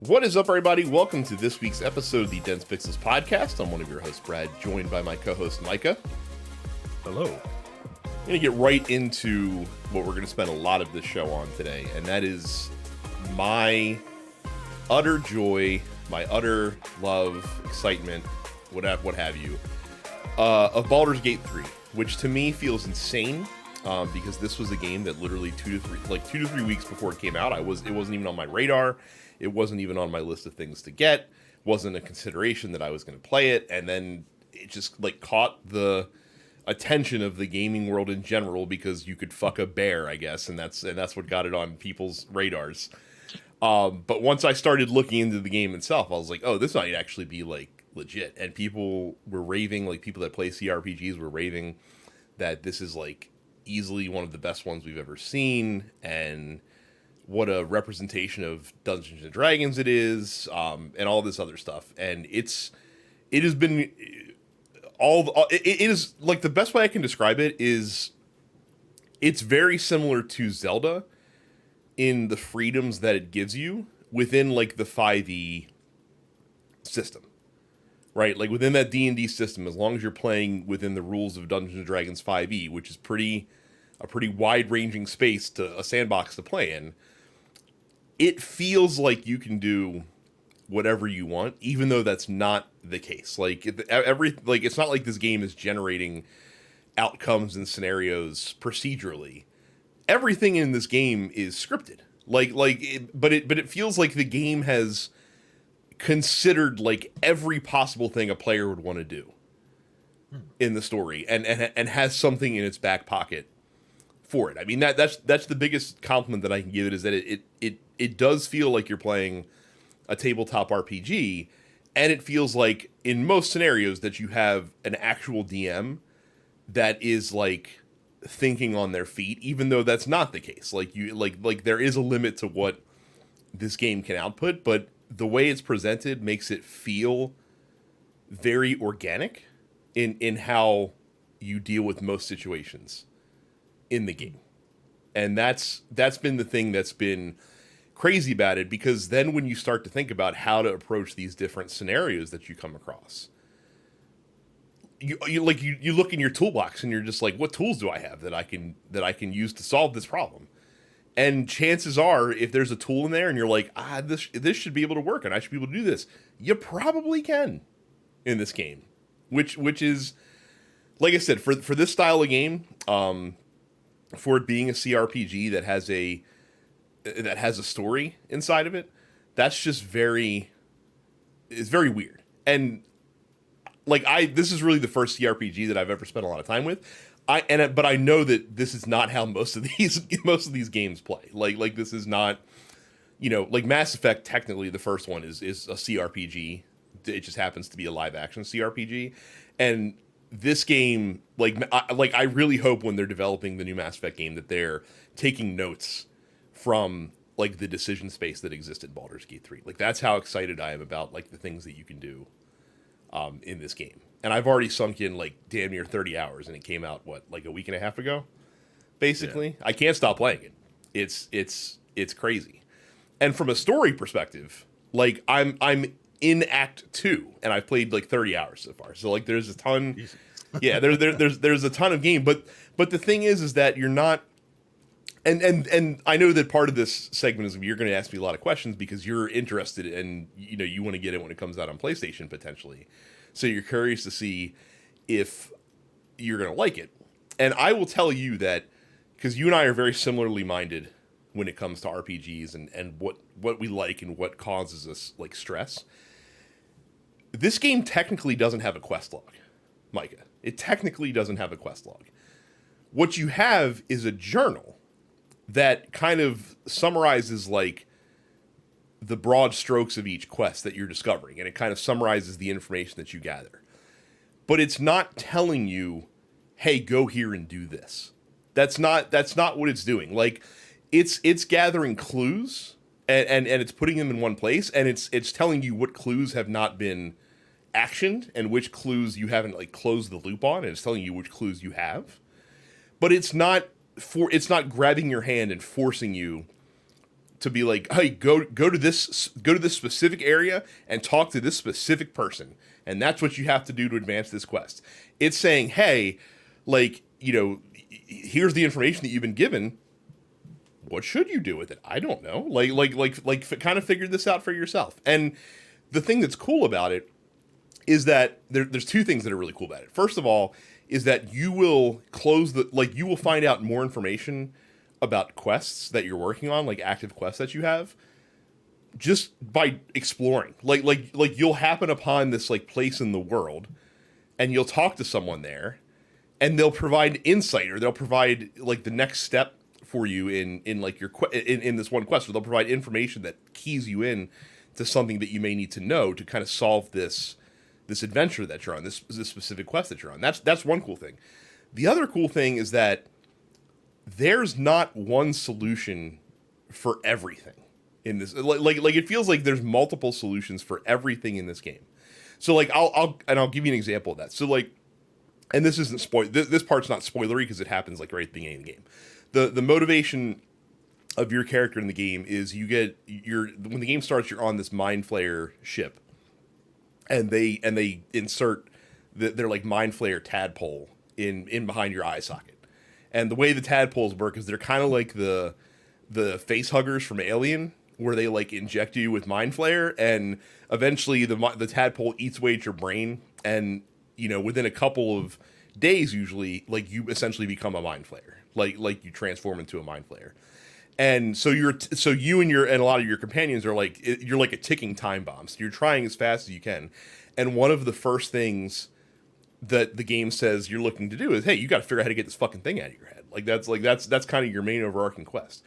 What is up, everybody? Welcome to this week's episode of the Dense Pixels podcast. I'm one of your hosts, Brad, joined by my co-host, Micah. Hello. I'm going to get right into what we're going to spend a lot of this show on today, and that is my utter joy, my utter love, excitement, what have you, of Baldur's Gate 3, which to me feels insane, because this was a game that literally 2 to 3 weeks before it came out, it wasn't even on my radar. It wasn't even on my list of things to get. Wasn't a consideration that I was going to play it, and then it just caught the attention of the gaming world in general because you could fuck a bear, I guess, and that's what got it on people's radars. But once I started looking into the game itself, I was like, oh, this might actually be legit. And people were raving, people that play CRPGs were raving that this is easily one of the best ones we've ever seen, and what a representation of Dungeons and Dragons it is, and all this other stuff. And it is the best way I can describe it is it's very similar to Zelda in the freedoms that it gives you within the 5e system, right? Within that D&D system, as long as you're playing within the rules of Dungeons and Dragons 5e, which is a pretty wide-ranging space, to a sandbox to play in, it feels like you can do whatever you want, even though that's not the case. It's not like this game is generating outcomes and scenarios procedurally. Everything in this game is scripted. But it feels like the game has considered every possible thing a player would want to do in the story, and has something in its back pocket for it. I mean, that's the biggest compliment that I can give it, is that it does feel like you're playing a tabletop RPG, and it feels like in most scenarios that you have an actual DM that is thinking on their feet, even though that's not the case. There is a limit to what this game can output, but the way it's presented makes it feel very organic in how you deal with most situations in the game. And that's been the thing that's been crazy about it, because then when you start to think about how to approach these different scenarios that you come across, you look in your toolbox and you're just like, what tools do I have that I can use to solve this problem? And chances are, if there's a tool in there and you're like, this should be able to work and I should be able to do this, you probably can in this game, which is, like I said, for this style of game, for it being a CRPG that has a story inside of it, that's just it's very weird. And this is really the first CRPG that I've ever spent a lot of time with. But I know that this is not how most of these games play. This is not, Mass Effect, technically the first one is a CRPG. It just happens to be a live action CRPG. And this game, I really hope when they're developing the new Mass Effect game that they're taking notes from the decision space that exists in Baldur's Gate 3. That's how excited I am about the things that you can do in this game. And I've already sunk in damn near 30 hours, and it came out a week and a half ago, basically. Yeah. I can't stop playing it. It's crazy. And from a story perspective, I'm in Act 2, and I've played 30 hours so far. So there's a ton. Easy. Yeah, there's a ton of game, but the thing is that you're not. And I know that part of this segment is you're going to ask me a lot of questions because you're interested and you want to get it when it comes out on PlayStation potentially. So you're curious to see if you're going to like it. And I will tell you that, because you and I are very similarly minded when it comes to RPGs and what we like and what causes us stress. This game technically doesn't have a quest log, Micah. It technically doesn't have a quest log. What you have is a journal that kind of summarizes the broad strokes of each quest that you're discovering, and it kind of summarizes the information that you gather. But it's not telling you, hey, go here and do this. That's not what it's doing. It's gathering clues and it's putting them in one place, and it's telling you what clues have not been actioned and which clues you haven't closed the loop on, and it's telling you which clues you have. But it's not grabbing your hand and forcing you to be like, hey, go to this specific area and talk to this specific person, and that's what you have to do to advance this quest. It's saying, hey, like, here's the information that you've been given. What should you do with it? I don't know. Kind of figure this out for yourself. And the thing that's cool about it is that there's two things that are really cool about it. First of all, is that you will you will find out more information about quests that you're working on, like active quests that you have, just by exploring. Like you'll happen upon this like place in the world, and you'll talk to someone there, and they'll provide insight, or they'll provide like the next step for you in like your in this one quest, or they'll provide information that keys you in to something that you may need to know to kind of solve this adventure that you're on, this specific quest that you're on. That's one cool thing. The other cool thing is that there's not one solution for everything in this. Like it feels like there's multiple solutions for everything in this game. So like I'll give you an example of that. So like, and this isn't this part's not spoilery because it happens like right at the beginning of the game. The motivation of your character in the game is when the game starts, you're on this mind flayer ship, and they insert their like mind flayer tadpole in behind your eye socket. And the way the tadpoles work is they're kind of like the face huggers from Alien, where they like inject you with mind flayer, and eventually the tadpole eats away at your brain, and within a couple of days, usually, like you essentially become a mind flayer, like you transform into a mind flayer. And so you and a lot of your companions are like, you're like a ticking time bomb. So you're trying as fast as you can. And one of the first things that the game says you're looking to do is, hey, you got to figure out how to get this fucking thing out of your head. That's kind of your main overarching quest.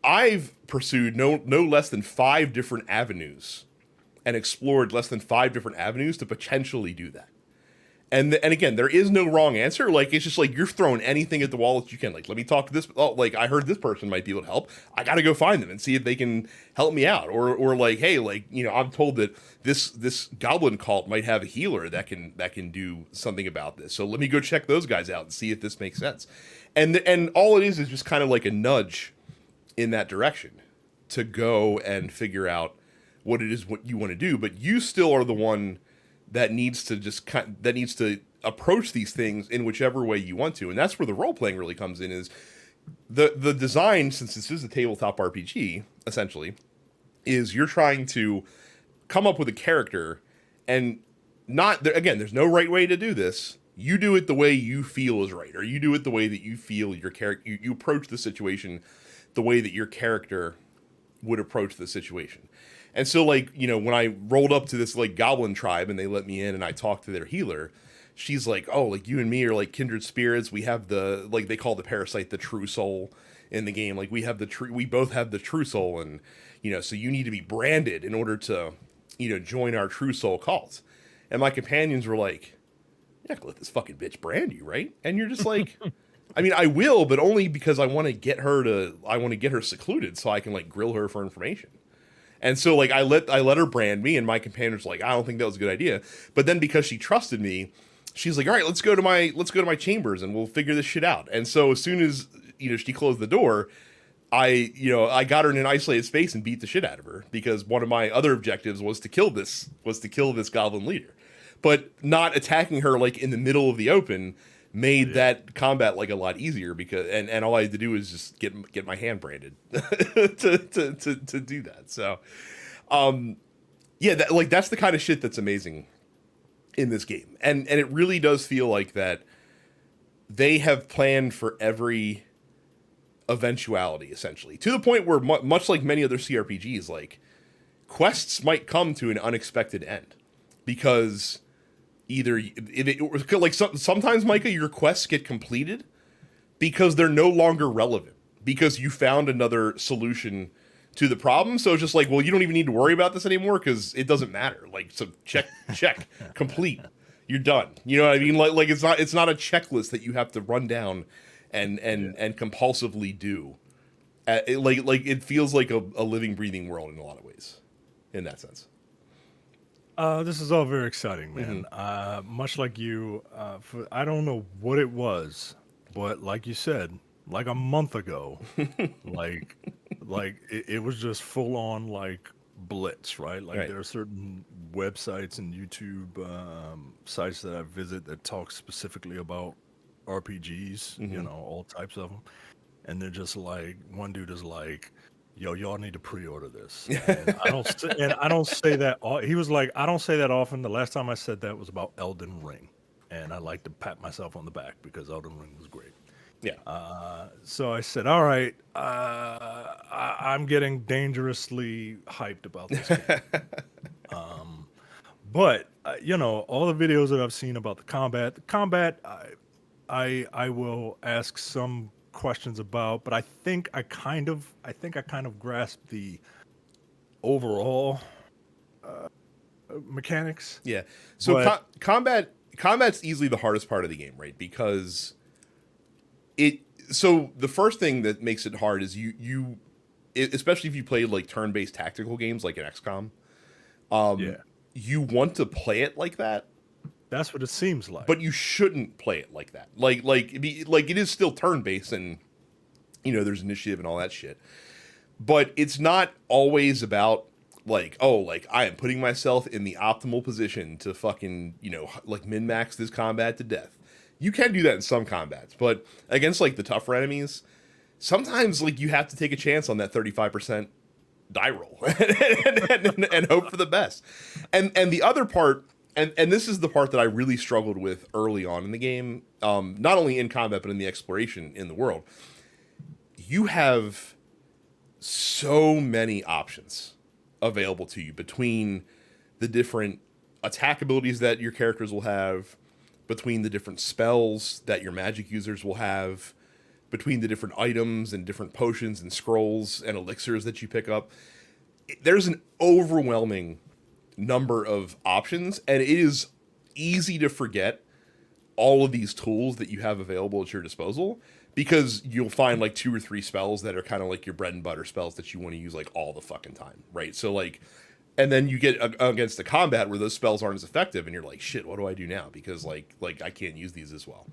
I've pursued no less than 5 different avenues and explored less than 5 different avenues to potentially do that. And again, there is no wrong answer. Like, it's just like you're throwing anything at the wall that you can. Like, let me talk to this. Oh, like I heard this person might be able to help. I got to go find them and see if they can help me out. Or like, hey, like, I'm told that this goblin cult might have a healer that can do something about this. So let me go check those guys out and see if this makes sense. And all it is just kind of like a nudge in that direction to go and figure out what you want to do. But you still are the one that needs to approach these things in whichever way you want to. And that's where the role playing really comes in, is the design, since this is a tabletop RPG, essentially, is you're trying to come up with a character, and there's no right way to do this. You do it the way you feel is right, or you do it the way that you feel your character, you approach the situation the way that your character would approach the situation. And so, like, when I rolled up to this, like, goblin tribe and they let me in and I talked to their healer, she's like, oh, like, you and me are, like, kindred spirits. We have they call the parasite the true soul in the game. Like, we both have the true soul, and, so you need to be branded in order to, join our true soul cult. And my companions were like, you're not gonna let this fucking bitch brand you, right? And you're just like, I mean, I will, but only because I want to get her secluded so I can, like, grill her for information. And so, like, I let her brand me, and my companions were like, I don't think that was a good idea. But then because she trusted me, she's like, all right, let's go to my chambers and we'll figure this shit out. And so as soon as she closed the door, I got her in an isolated space and beat the shit out of her, because one of my other objectives was to kill this goblin leader. But not attacking her like in the middle of the open made that combat like a lot easier, because and all I had to do was just get my hand branded to do that. So that's the kind of shit that's amazing in this game. And it really does feel like that they have planned for every eventuality, essentially, to the point where much like many other CRPGs, like, quests might come to an unexpected end, because sometimes, Micah, your quests get completed because they're no longer relevant, because you found another solution to the problem. So it's just like, well, you don't even need to worry about this anymore because it doesn't matter. Like, so check, complete, you're done. You know what I mean? Like it's not a checklist that you have to run down and compulsively do. It feels like a living, breathing world in a lot of ways, in that sense. This is all very exciting, man. Much like you, I don't know what it was, but like you said, like a month ago, like Like it was just full on like blitz, right? Like Right. there are certain websites and YouTube sites that I visit that talk specifically about RPGs, Hmm. all types of them. And they're just like, one dude is like, "Yo, y'all need to pre-order this." And I don't say that. He was like, "I don't say that often." The last time I said that was about Elden Ring, and I like to pat myself on the back because Elden Ring was great. Yeah. So I said, "All right, I'm getting dangerously hyped about this game." But all the videos that I've seen about the combat, I will ask some questions about, but I think I kind of grasp the overall mechanics. Yeah. So But combat's easily the hardest part of the game, right? Because it so the first thing that makes it hard is especially if you play like turn-based tactical games like an XCOM, yeah, you want to play it like that, that's what it seems like. but you shouldn't play it like that. Like it is still turn-based and there's initiative and all that shit. But it's not always about like, oh, like I am putting myself in the optimal position to fucking, like min max this combat to death. You can do that in some combats, but against like the tougher enemies, sometimes like you have to take a chance on that 35% die roll and hope for the best. And the other part, and this is the part that I really struggled with early on in the game, not only in combat but in the exploration in the world. You have so many options available to you between the different attack abilities that your characters will have, between the different spells that your magic users will have, between the different items and different potions and scrolls and elixirs that you pick up. There's an overwhelming number of options, and it is easy to forget all of these tools that you have available at your disposal because you'll find like two or three spells that are kind of like your bread and butter spells that you want to use like all the fucking time, right? So like, and then you get against the combat where those spells aren't as effective, and you're like, shit, what do I do now? Because like I can't use these as well.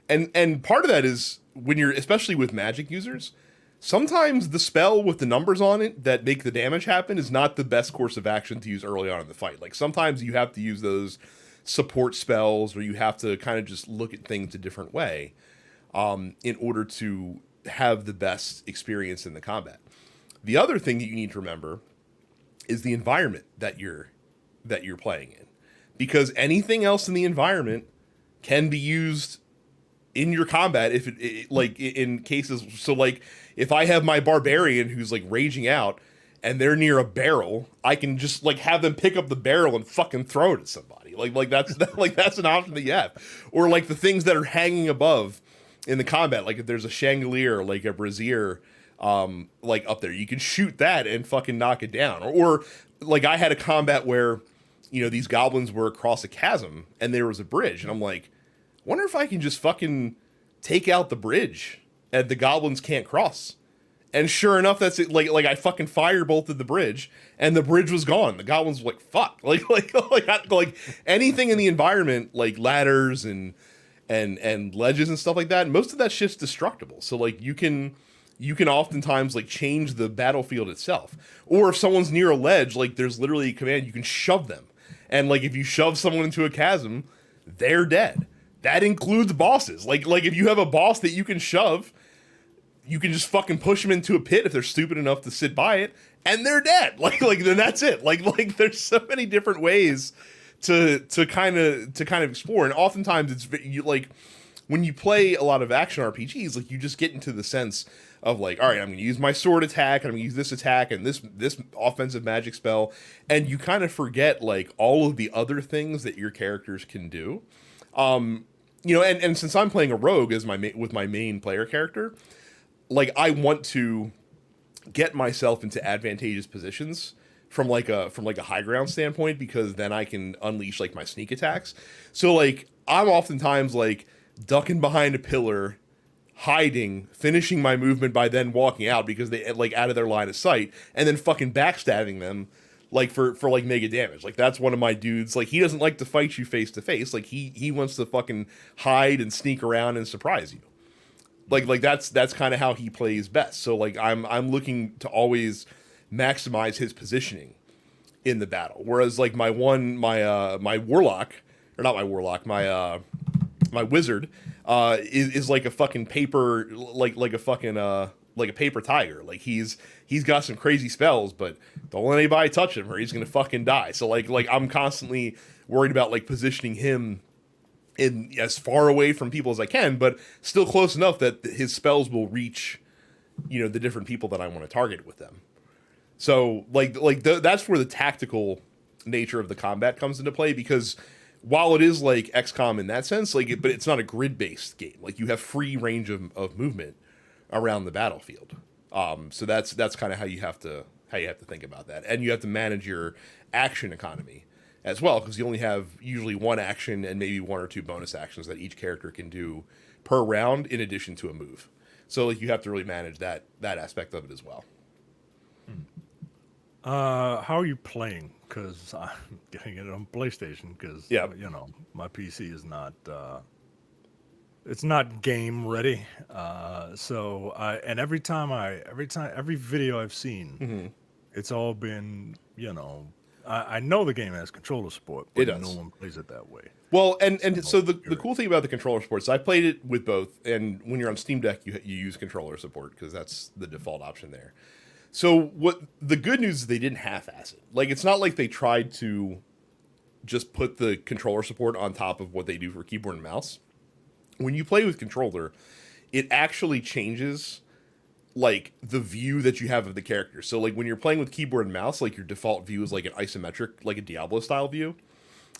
And part of that is when you're especially with magic users, sometimes the spell with the numbers on it that make the damage happen is not the best course of action to use early on in the fight. Like sometimes you have to use those support spells, or you have to kind of just look at things a different way in order to have the best experience in the combat. The other thing that you need to remember is the environment that you're playing in, because anything else in the environment can be used in your combat if like in cases. So like if I have my barbarian who's like raging out and they're near a barrel, I can just like have them pick up the barrel and fucking throw it at somebody. Like that's like that's an option that you have. Or like the things that are hanging above in the combat, like if there's a chandelier, like a brazier, like up there, you can shoot that and fucking knock it down. Or like I had a combat where these goblins were across a chasm and there was a bridge, and I'm like, wonder if I can just fucking take out the bridge and the goblins can't cross. And sure enough, that's it. Like I fucking firebolted the bridge, and the bridge was gone. The goblins were like, "Fuck!" Like anything in the environment, like ladders and ledges and stuff like that. Most of that shit's destructible. So like you can oftentimes like change the battlefield itself. Or if someone's near a ledge, like there's literally a command you can shove them, and like if you shove someone into a chasm, they're dead. That includes bosses. Like if you have a boss that you can shove, you can just fucking push them into a pit if they're stupid enough to sit by it, and they're dead. Like then that's it. Like there's so many different ways to kind of explore, and oftentimes like when you play a lot of action RPGs, like you just get into the sense of like, all right, I'm going to use my sword attack, and I'm going to use this attack and this offensive magic spell, and you kind of forget like all of the other things that your characters can do. And since I'm playing a rogue as with my main player character, like I want to get myself into advantageous positions from like a high ground standpoint, because then I can unleash like my sneak attacks. So like I'm oftentimes like ducking behind a pillar, hiding, finishing my movement by then walking out because they like out of their line of sight, and then fucking backstabbing them like for like mega damage. Like that's one of my dudes. Like he doesn't like to fight you face to face. Like he wants to fucking hide and sneak around and surprise you. Like that's kind of how he plays best. So like I'm looking to always maximize his positioning in the battle. Whereas like my warlock, or not my warlock, my wizard is like a fucking paper, like a fucking like a paper tiger. Like he's got some crazy spells, but don't let anybody touch him or he's gonna fucking die. So like I'm constantly worried about like positioning him in as far away from people as I can, but still close enough that his spells will reach, the different people that I want to target with them. So that's where the tactical nature of the combat comes into play, because while it is like XCOM in that sense, but it's not a grid based game. Like you have free range of movement around the battlefield. So that's kind of how you have to think about that, and you have to manage your action economy as well, because you only have usually one action and maybe one or two bonus actions that each character can do per round in addition to a move. So like you have to really manage that aspect of it as well. How are you playing? Because I'm getting it on PlayStation. Because Yeah. my PC is not. It's not game ready. So every video I've seen, Mm-hmm. it's all been. I know the game has controller support, It but no does. one plays it that way. Well, and so the You're- cool thing about the controller support is I played it with both, and when you're on Steam Deck, you use controller support because that's the default option there. So what the good news is they didn't half-ass it. Like it's not like they tried to just put the controller support on top of what they do for keyboard and mouse. When you play with controller, it actually changes like the view that you have of the character. So like when you're playing with keyboard and mouse, like your default view is like an isometric, like a Diablo style view,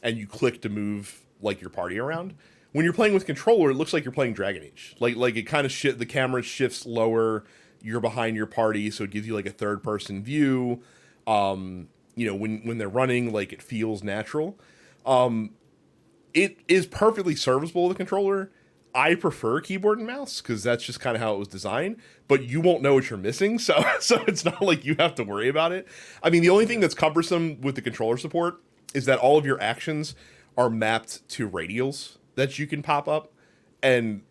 and you click to move like your party around. When you're playing with controller, it looks like you're playing Dragon Age. Like it kind of the camera shifts lower, you're behind your party, so it gives you like a third person view. When they're running, like it feels natural. It is perfectly serviceable with a controller. I prefer keyboard and mouse because that's just kind of how it was designed. But you won't know what you're missing, so it's not like you have to worry about it. I mean, the only thing that's cumbersome with the controller support is that all of your actions are mapped to radials that you can pop up, and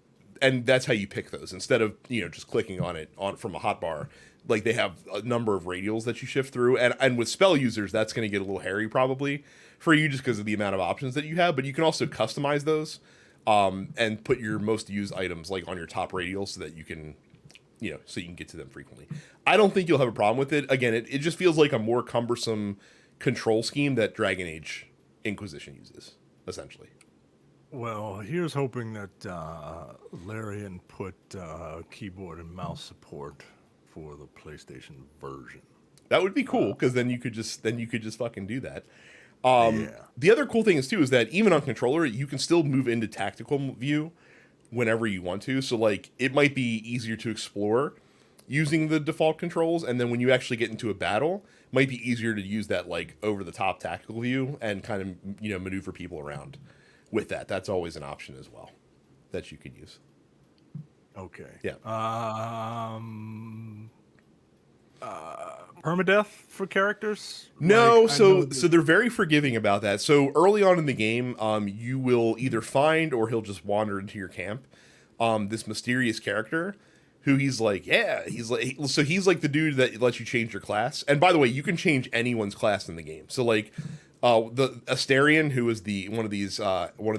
that's how you pick those instead of just clicking on it from a hotbar. Like they have a number of radials that you shift through, and with spell users, that's going to get a little hairy probably for you just because of the amount of options that you have. But you can also customize those. And put your most used items like on your top radial so that you can, so you can get to them frequently. I don't think you'll have a problem with it. Again, it just feels like a more cumbersome control scheme that Dragon Age Inquisition uses, essentially. Well, here's hoping that Larian put keyboard and mouse support for the PlayStation version. That would be cool because then you could just fucking do that. Yeah. The other cool thing is too is that even on controller you can still move into tactical view whenever you want to. So like it might be easier to explore using the default controls, and then when you actually get into a battle, it might be easier to use that like over the top tactical view and kind of maneuver people around with that. That's always an option as well that you can use. Okay. Yeah. Permadeath for characters? No, Like, I know so they're very forgiving about that. So early on in the game, you will either find or he'll just wander into your camp. This mysterious character, who he's like the dude that lets you change your class. And by the way, you can change anyone's class in the game. So like, the Asterion, who is one of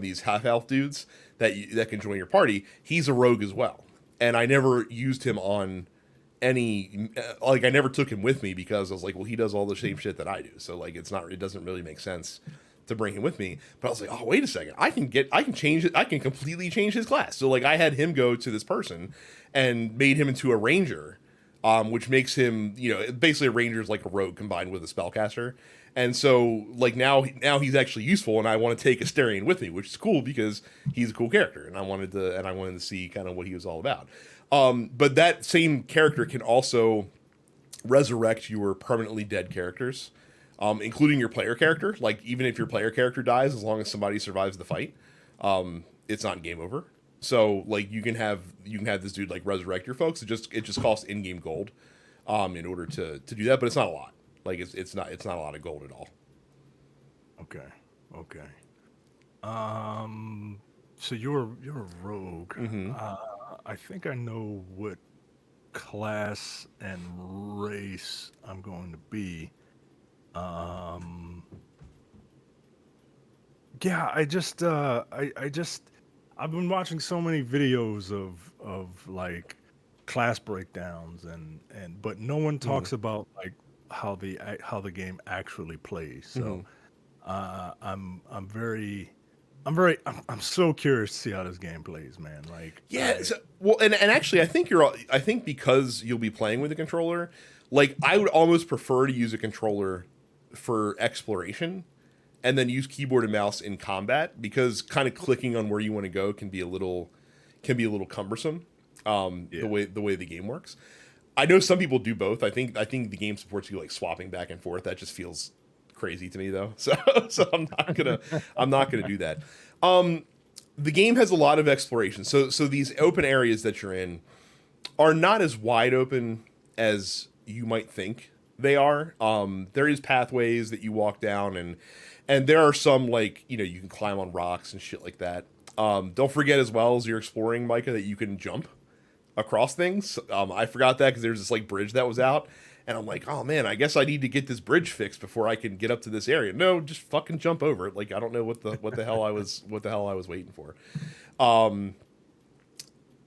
these half elf dudes that can join your party, he's a rogue as well. And I never used him on any I never took him with me because I was like, well, he does all the same shit that I do, so like it doesn't really make sense to bring him with me. But I was like, oh, wait a second, I can change it, I can completely change his class. So like I had him go to this person and made him into a ranger, which makes him basically a ranger is like a rogue combined with a spellcaster. And so like now he's actually useful, and I want to take Asterion with me, which is cool because he's a cool character, and I wanted to see kind of what he was all about. But that same character can also resurrect your permanently dead characters, including your player character. Like even if your player character dies, as long as somebody survives the fight, it's not game over. So like you can have this dude like resurrect your folks. It just costs in-game gold, in order to do that, but it's not a lot. Like it's not a lot of gold at all. Okay. So you're a rogue. Mm-hmm. I think I know what class and race I'm going to be. Um, yeah, I just I've been watching so many videos of like class breakdowns and but no one Mhm. talks about like how the game actually plays. So Mhm. I'm very I'm so curious to see how this game plays, man. Like Yeah. Well, and actually, I think because you'll be playing with a controller, like I would almost prefer to use a controller for exploration and then use keyboard and mouse in combat because kind of clicking on where you want to go can be a little cumbersome. yeah. The way the game works. I know some people do both. I think the game supports you like swapping back and forth. That just feels crazy to me though. So I'm not gonna do that. The game has a lot of exploration. So these open areas that you're in are not as wide open as you might think they are. There is pathways that you walk down, and there are some like you can climb on rocks and shit like that. Don't forget as well as you're exploring, Micah, that you can jump across things. I forgot that because there's this like bridge that was out, and I'm like, oh man, I guess I need to get this bridge fixed before I can get up to this area. No, just fucking jump over it. Like I don't know what the hell I was waiting for.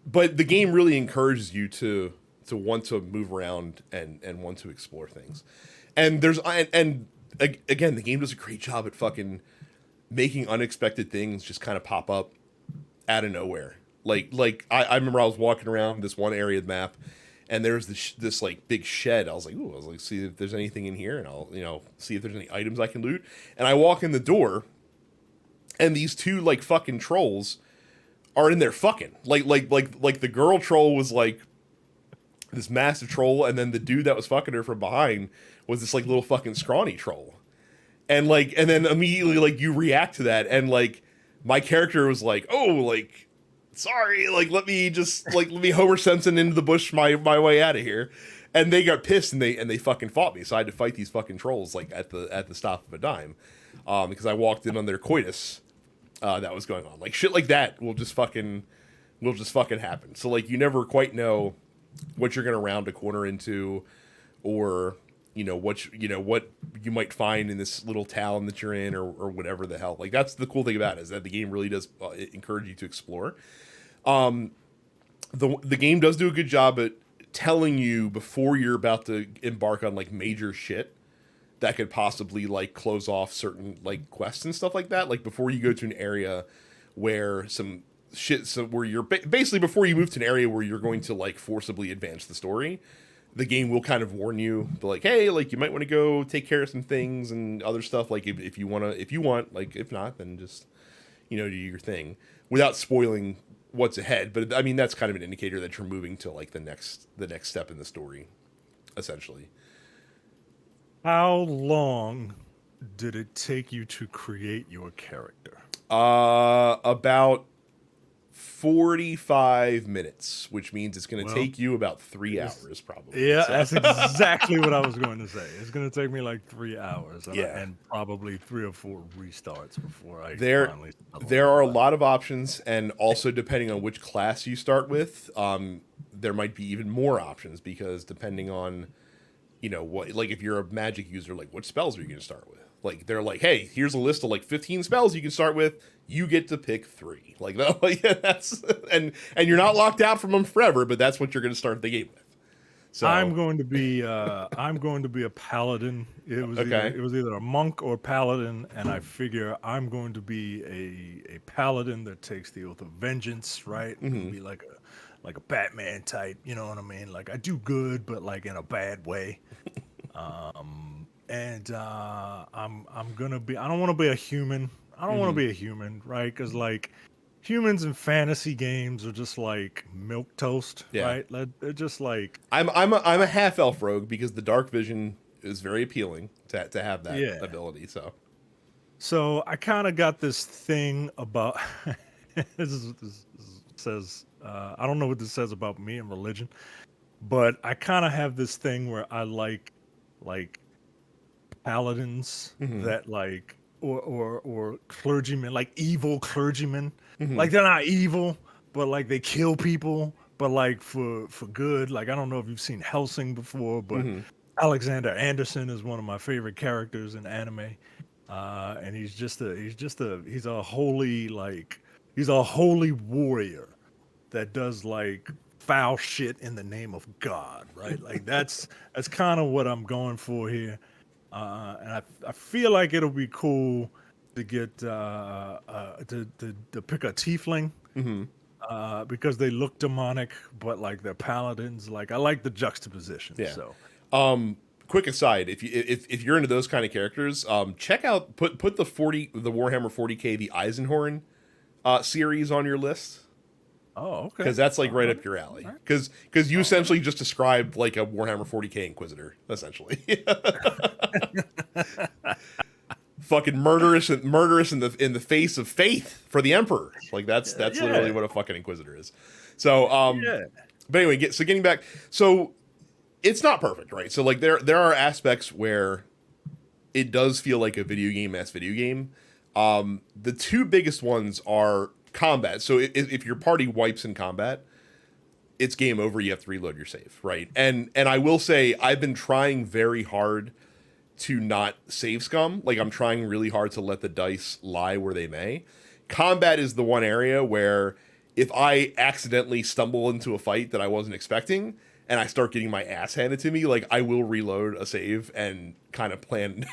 But the game really encourages you to want to move around and want to explore things. And again, the game does a great job at fucking making unexpected things just kind of pop up out of nowhere. I remember I was walking around this one area of the map, and there's this like big shed. I was like, see if there's anything in here, and I'll see if there's any items I can loot. And I walk in the door, and these two like fucking trolls are in there fucking like the girl troll was like this massive troll, and then the dude that was fucking her from behind was this like little fucking scrawny troll. And then immediately like you react to that, and like my character was like, oh, like sorry, like let me Homer Simpson into the bush my way out of here. And they got pissed, and they fucking fought me. So I had to fight these fucking trolls like at the stop of a dime, because I walked in on their coitus that was going on. Like shit like that will just fucking happen. So like you never quite know what you're gonna round a corner into, or what you might find in this little town that you're in, or whatever the hell. Like that's the cool thing about it, is that the game really does encourage you to explore. The game does do a good job at telling you before you're about to embark on like major shit that could possibly like close off certain like quests and stuff like that. Like before you go to an area where some shit, so where you're basically before you move to an area where you're going to like forcibly advance the story, the game will kind of warn you, like, hey, like you might want to go take care of some things and other stuff. Like if you want, like if not, then just do your thing without spoiling what's ahead. But I mean, that's kind of an indicator that you're moving to like the next step in the story, essentially. How long did it take you to create your character? About 45 minutes, which means it's going to Well, take you about 3 it's hours probably. yeah, So that's exactly what I was going to say. It's going to take me like 3 hours, yeah, and probably 3 or 4 restarts before I there finally settle there in. are a But lot of options, and also depending on which class you start with, there might be even more options because depending on what, like if you're a magic user, like what spells are you going to start with? Like they're like, hey, here's a list of like 15 spells you can start with. You get to pick 3. Like that, like, that's and you're not locked out from them forever, but that's what you're going to start the game with. So I'm going to be a paladin. okay. It was either a monk or paladin, and I figure I'm going to be a paladin that takes the oath of vengeance, right? I'm gonna Hmm. be like a Batman type, you know what I mean? Like I do good, but like in a bad way. And I'm gonna be. I don't want to be a human. I don't want to Hmm. be a human, right? Because like humans in fantasy games are just like milk toast, Yeah. right? Like, they're just like I'm a half elf rogue because the dark vision is very appealing to have that yeah. ability. So So I kind of got this thing about this says I don't know what this says about me and religion, but I kind of have this thing where I like paladins hmm. that like or clergymen, like evil clergymen. Hmm. Like they're not evil, but like they kill people, but like for good. Like I don't know if you've seen Hellsing before, but Hmm. Alexander Anderson is one of my favorite characters in anime, and he's a holy he's a holy warrior that does like foul shit in the name of God, right? Like that's kind of what I'm going for here, and I feel like it'll be cool to get to pick a tiefling Hmm. because they look demonic, but like they're paladins. Like I like the juxtaposition. Yeah. So Quick aside, if you're into those kind of characters, check out put the Warhammer 40K the Eisenhorn series on your list, oh okay, because that's like all right right, up your alley. all right, Because you all right. essentially just described like a Warhammer 40K Inquisitor, essentially. Fucking murderous in the face of faith for the Emperor. Like that's literally Yeah, what a fucking Inquisitor is. So yeah. but anyway, getting back, so it's not perfect, right? So like there are aspects where it does feel like a video game. The two biggest ones are combat. So if your party wipes in combat, it's game over. You have to reload your save, right? And I will say I've been trying very hard to not save scum. Like I'm trying really hard to let the dice lie where they may. Combat is the one area where if I accidentally stumble into a fight that I wasn't expecting and I start getting my ass handed to me, like I will reload a save and kind of plan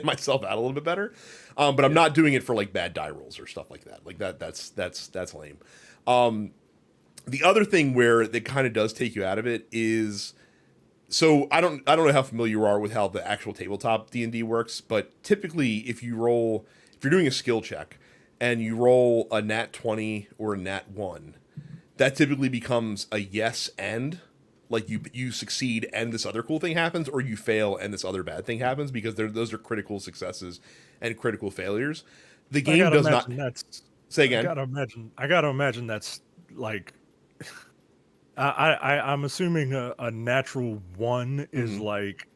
myself out a little bit better. But I'm Yeah. not doing it for like bad die rolls or stuff like that. Like that's lame. The other thing where it kind of does take you out of it is, so I don't know how familiar you are with how the actual tabletop D&D works, but typically if you're doing a skill check and you roll a nat 20 or a nat 1, that typically becomes a yes and, like you succeed and this other cool thing happens, or you fail and this other bad thing happens, because those are critical successes and critical failures. The I game gotta does not. imagine that's. Say I again. gotta imagine. I gotta imagine that's like. I'm assuming a natural one Hmm. is like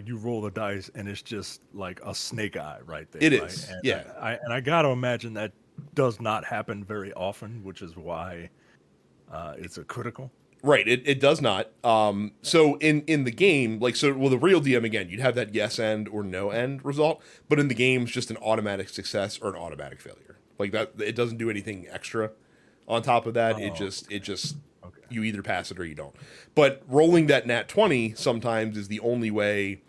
you roll the dice and it's just like a snake eye right there, It right? is, And yeah. I gotta imagine that does not happen very often, which is why it's a critical. Right, it does not. So in the game, like, so well, the real DM, again, you'd have that yes end or no end result, but in the game, it's just an automatic success or an automatic failure. Like that, it doesn't do anything extra on top of that. Oh, It just okay. you either pass it or you don't. But rolling that nat 20 sometimes is the only way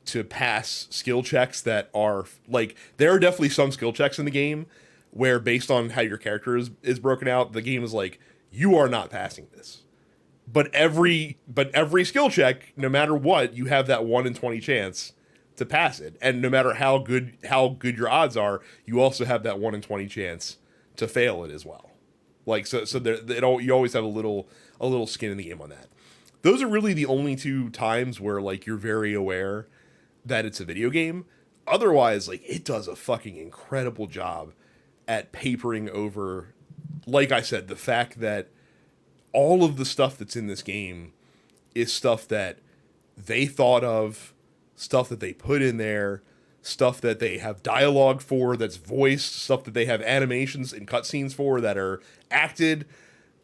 to pass skill checks that are like, there are definitely some skill checks in the game where, based on how your character is broken out, the game is like, you are not passing this. But every skill check, no matter what, you have that 1 in 20 chance to pass it, and no matter how good your odds are, you also have that 1 in 20 chance to fail it as well. Like, so you always have a little skin in the game on that. Those are really the only two times where like you're very aware that it's a video game. Otherwise, like, it does a fucking incredible job at papering over, like I said, the fact that all of the stuff that's in this game is stuff that they thought of, stuff that they put in there, stuff that they have dialogue for that's voiced, stuff that they have animations and cutscenes for that are acted.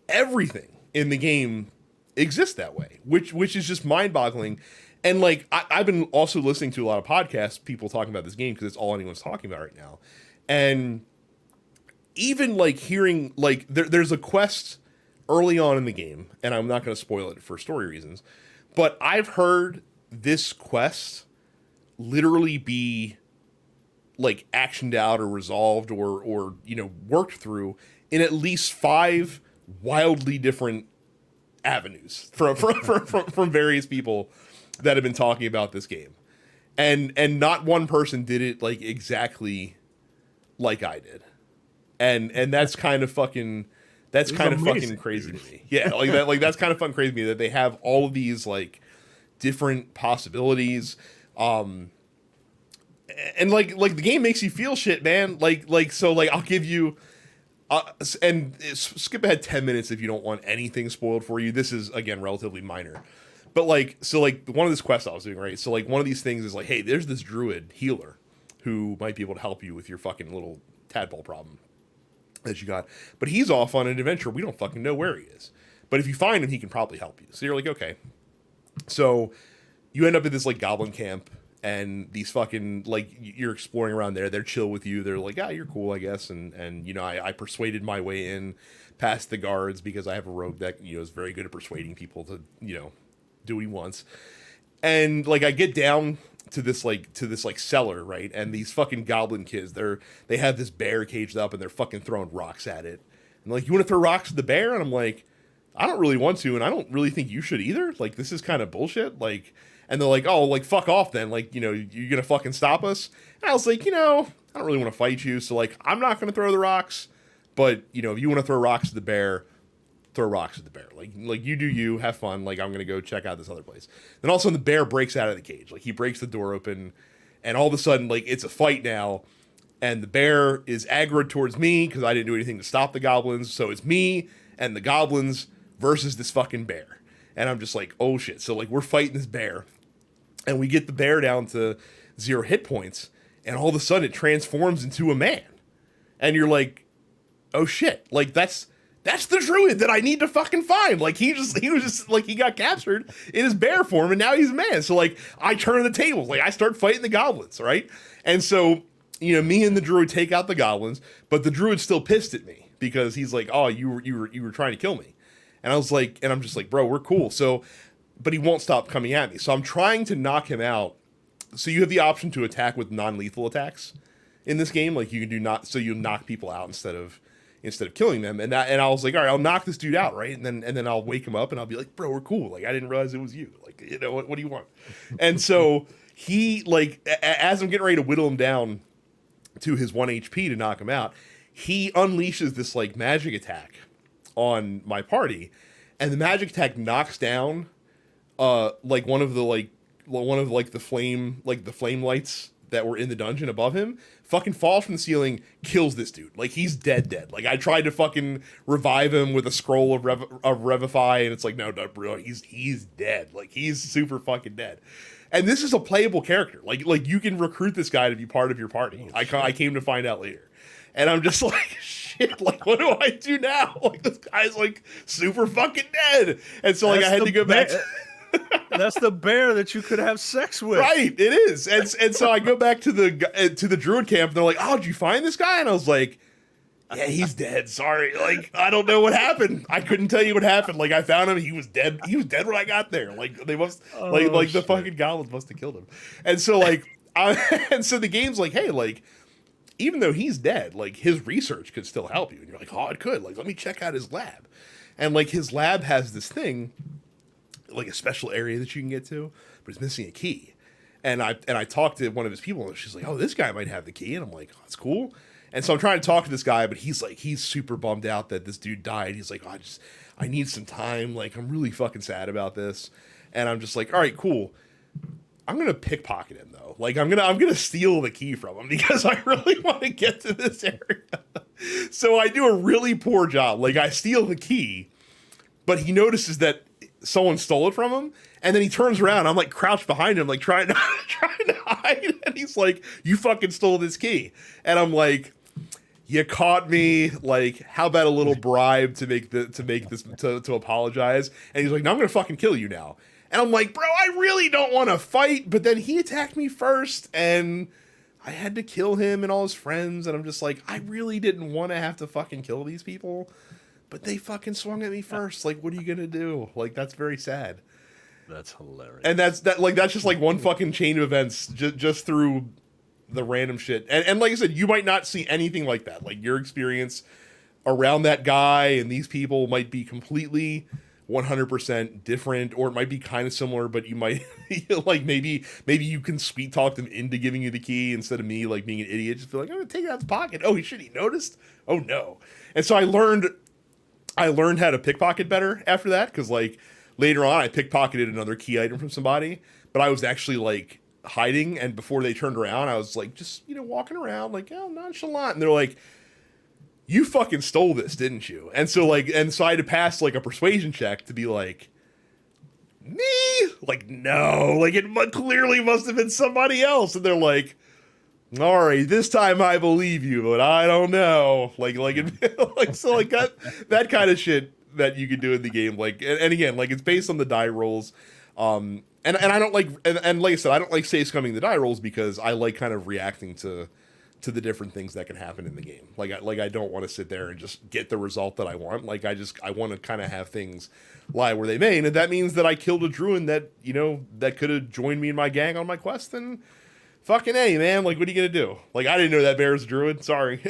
Everything in the game exists that way, which is just mind-boggling. And like I've been also listening to a lot of podcasts, people talking about this game, because it's all anyone's talking about right now. And even like hearing like there's a quest early on in the game, and I'm not going to spoil it for story reasons, but I've heard this quest literally be like actioned out or resolved or worked through in at least 5 wildly different avenues from various people that have been talking about this game, and not one person did it like exactly like I did, and that's kind of fucking that's This is kind of fucking amazing, crazy dude. to me. Yeah, that's kind of fucking crazy to me that they have all of these like different possibilities. And like the game makes you feel shit, man. So like I'll give you and skip ahead 10 minutes if you don't want anything spoiled for you. This is, again, relatively minor. But like, so like one of this quests I was doing, right? So like one of these things is like, hey, there's this druid healer who might be able to help you with your fucking little tadpole problem that you got. But he's off on an adventure. We don't fucking know where he is. but if you find him, he can probably help you. So you're like, okay. So you end up at this like goblin camp, and these fucking like you're exploring around there. They're chill with you. They're like, you're cool, I guess. And you know, I persuaded my way in past the guards because I have a rogue that, you know, is very good at persuading people to, you know, do what he wants. And like I get down to this like cellar, right? And these fucking goblin kids, they have this bear caged up and they're fucking throwing rocks at it. And like, you want to throw rocks at the bear? And I'm like, I don't really want to, and I don't really think you should either. Like, this is kind of bullshit. Like, and they're like, oh, like, fuck off then. Like, you know, you're going to fucking stop us? And I was like, you know, I don't really want to fight you. So, like, I'm not going to throw the rocks. But, you know, if you want to throw rocks at the bear, throw rocks at the bear. Like you do you, have fun. Like, I'm going to go check out this other place. Then all of a sudden, the bear breaks out of the cage. Like, he breaks the door open. And all of a sudden, like, it's a fight now. And the bear is aggroed towards me because I didn't do anything to stop the goblins. So it's me and the goblins versus this fucking bear. And I'm just like, oh shit. So like we're fighting this bear and we get the bear down to 0 hit points and all of a sudden it transforms into a man. And you're like, oh shit. Like that's the druid that I need to fucking find. Like he was just like, he got captured in his bear form and now he's a man. So like I turn the tables, like I start fighting the goblins, right? And so, you know, me and the druid take out the goblins, but the druid's still pissed at me because he's like, oh, you were trying to kill me. And I was like, and I'm just like, bro, we're cool. So, but he won't stop coming at me. So I'm trying to knock him out. So you have the option to attack with non-lethal attacks in this game. Like you can do not, so you knock people out instead of killing them. And I was like, all right, I'll knock this dude out, right? And then I'll wake him up and I'll be like, bro, we're cool. Like I didn't realize it was you. Like, you know, what do you want? And so he like, as I'm getting ready to whittle him down to his 1 HP to knock him out, he unleashes this like magic attack on my party, and the magic attack knocks down like one of the flame lights that were in the dungeon above him, fucking falls from the ceiling, kills this dude. Like he's dead. Like I tried to fucking revive him with a scroll of revivify, and it's like, no, bro, he's dead. Like he's super fucking dead. And this is a playable character. Like you can recruit this guy to be part of your party. I came to find out later. And I'm just like, shit, like, what do I do now? Like, this guy's, like, super fucking dead. And so, like, I had to go back. That's the bear that you could have sex with. Right, it is. And so I go back to the druid camp, and they're like, oh, did you find this guy? And I was like, yeah, he's dead. Sorry. Like, I don't know what happened. I couldn't tell you what happened. Like, I found him. He was dead. He was dead when I got there. Like, they must, like the fucking goblins must have killed him. And so, like, and so the game's like, hey, like, even though he's dead, like his research could still help you. And you're like, oh, it could. Like, let me check out his lab. And like his lab has this thing, like a special area that you can get to, but it's missing a key. And I talked to one of his people, and she's like, oh, this guy might have the key. And I'm like, oh, that's cool. And so I'm trying to talk to this guy, but he's like, he's super bummed out that this dude died. He's like, oh, I need some time. Like, I'm really fucking sad about this. And I'm just like, all right, cool. I'm gonna pickpocket him though. Like I'm gonna steal the key from him because I really want to get to this area. So I do a really poor job. Like I steal the key, but he notices that someone stole it from him, and then he turns around. I'm like crouched behind him, like trying to hide, and he's like, "You fucking stole this key," and I'm like, "You caught me." Like, how about a little bribe to make this to apologize? And he's like, "No, I'm gonna fucking kill you now." And I'm like, bro, I really don't want to fight. But then he attacked me first, and I had to kill him and all his friends. And I'm just like, I really didn't want to have to fucking kill these people. But they fucking swung at me first. Like, what are you going to do? Like, that's very sad. That's hilarious. And that's just like one fucking chain of events just through the random shit. And like I said, you might not see anything like that. Like, your experience around that guy and these people might be completely 100% different, or it might be kind of similar, but you might like maybe you can sweet talk them into giving you the key instead of me like being an idiot, just be like, I'm gonna take it out of his pocket. Oh shit, he noticed. Oh no. And so I learned how to pickpocket better after that, because like later on I pickpocketed another key item from somebody, but I was actually like hiding, and before they turned around I was like just walking around like, oh, nonchalant, and they're like, you fucking stole this, didn't you? And so I had to pass like a persuasion check to be like, me? Like, no, like it clearly must have been somebody else. And they're like, all right, this time I believe you, but I don't know. Like so like that kind of shit that you can do in the game. Like, and again, like it's based on the die rolls. And I don't like, and like I said, I don't like save scumming the die rolls because I like kind of reacting to the different things that can happen in the game. Like I don't want to sit there and just get the result that I want. Like I want to kind of have things lie where they may, and if that means that I killed a druid that that could have joined me in my gang on my quest, then fucking A, man. Like, what are you gonna do? Like, I didn't know that bear's a druid. Sorry.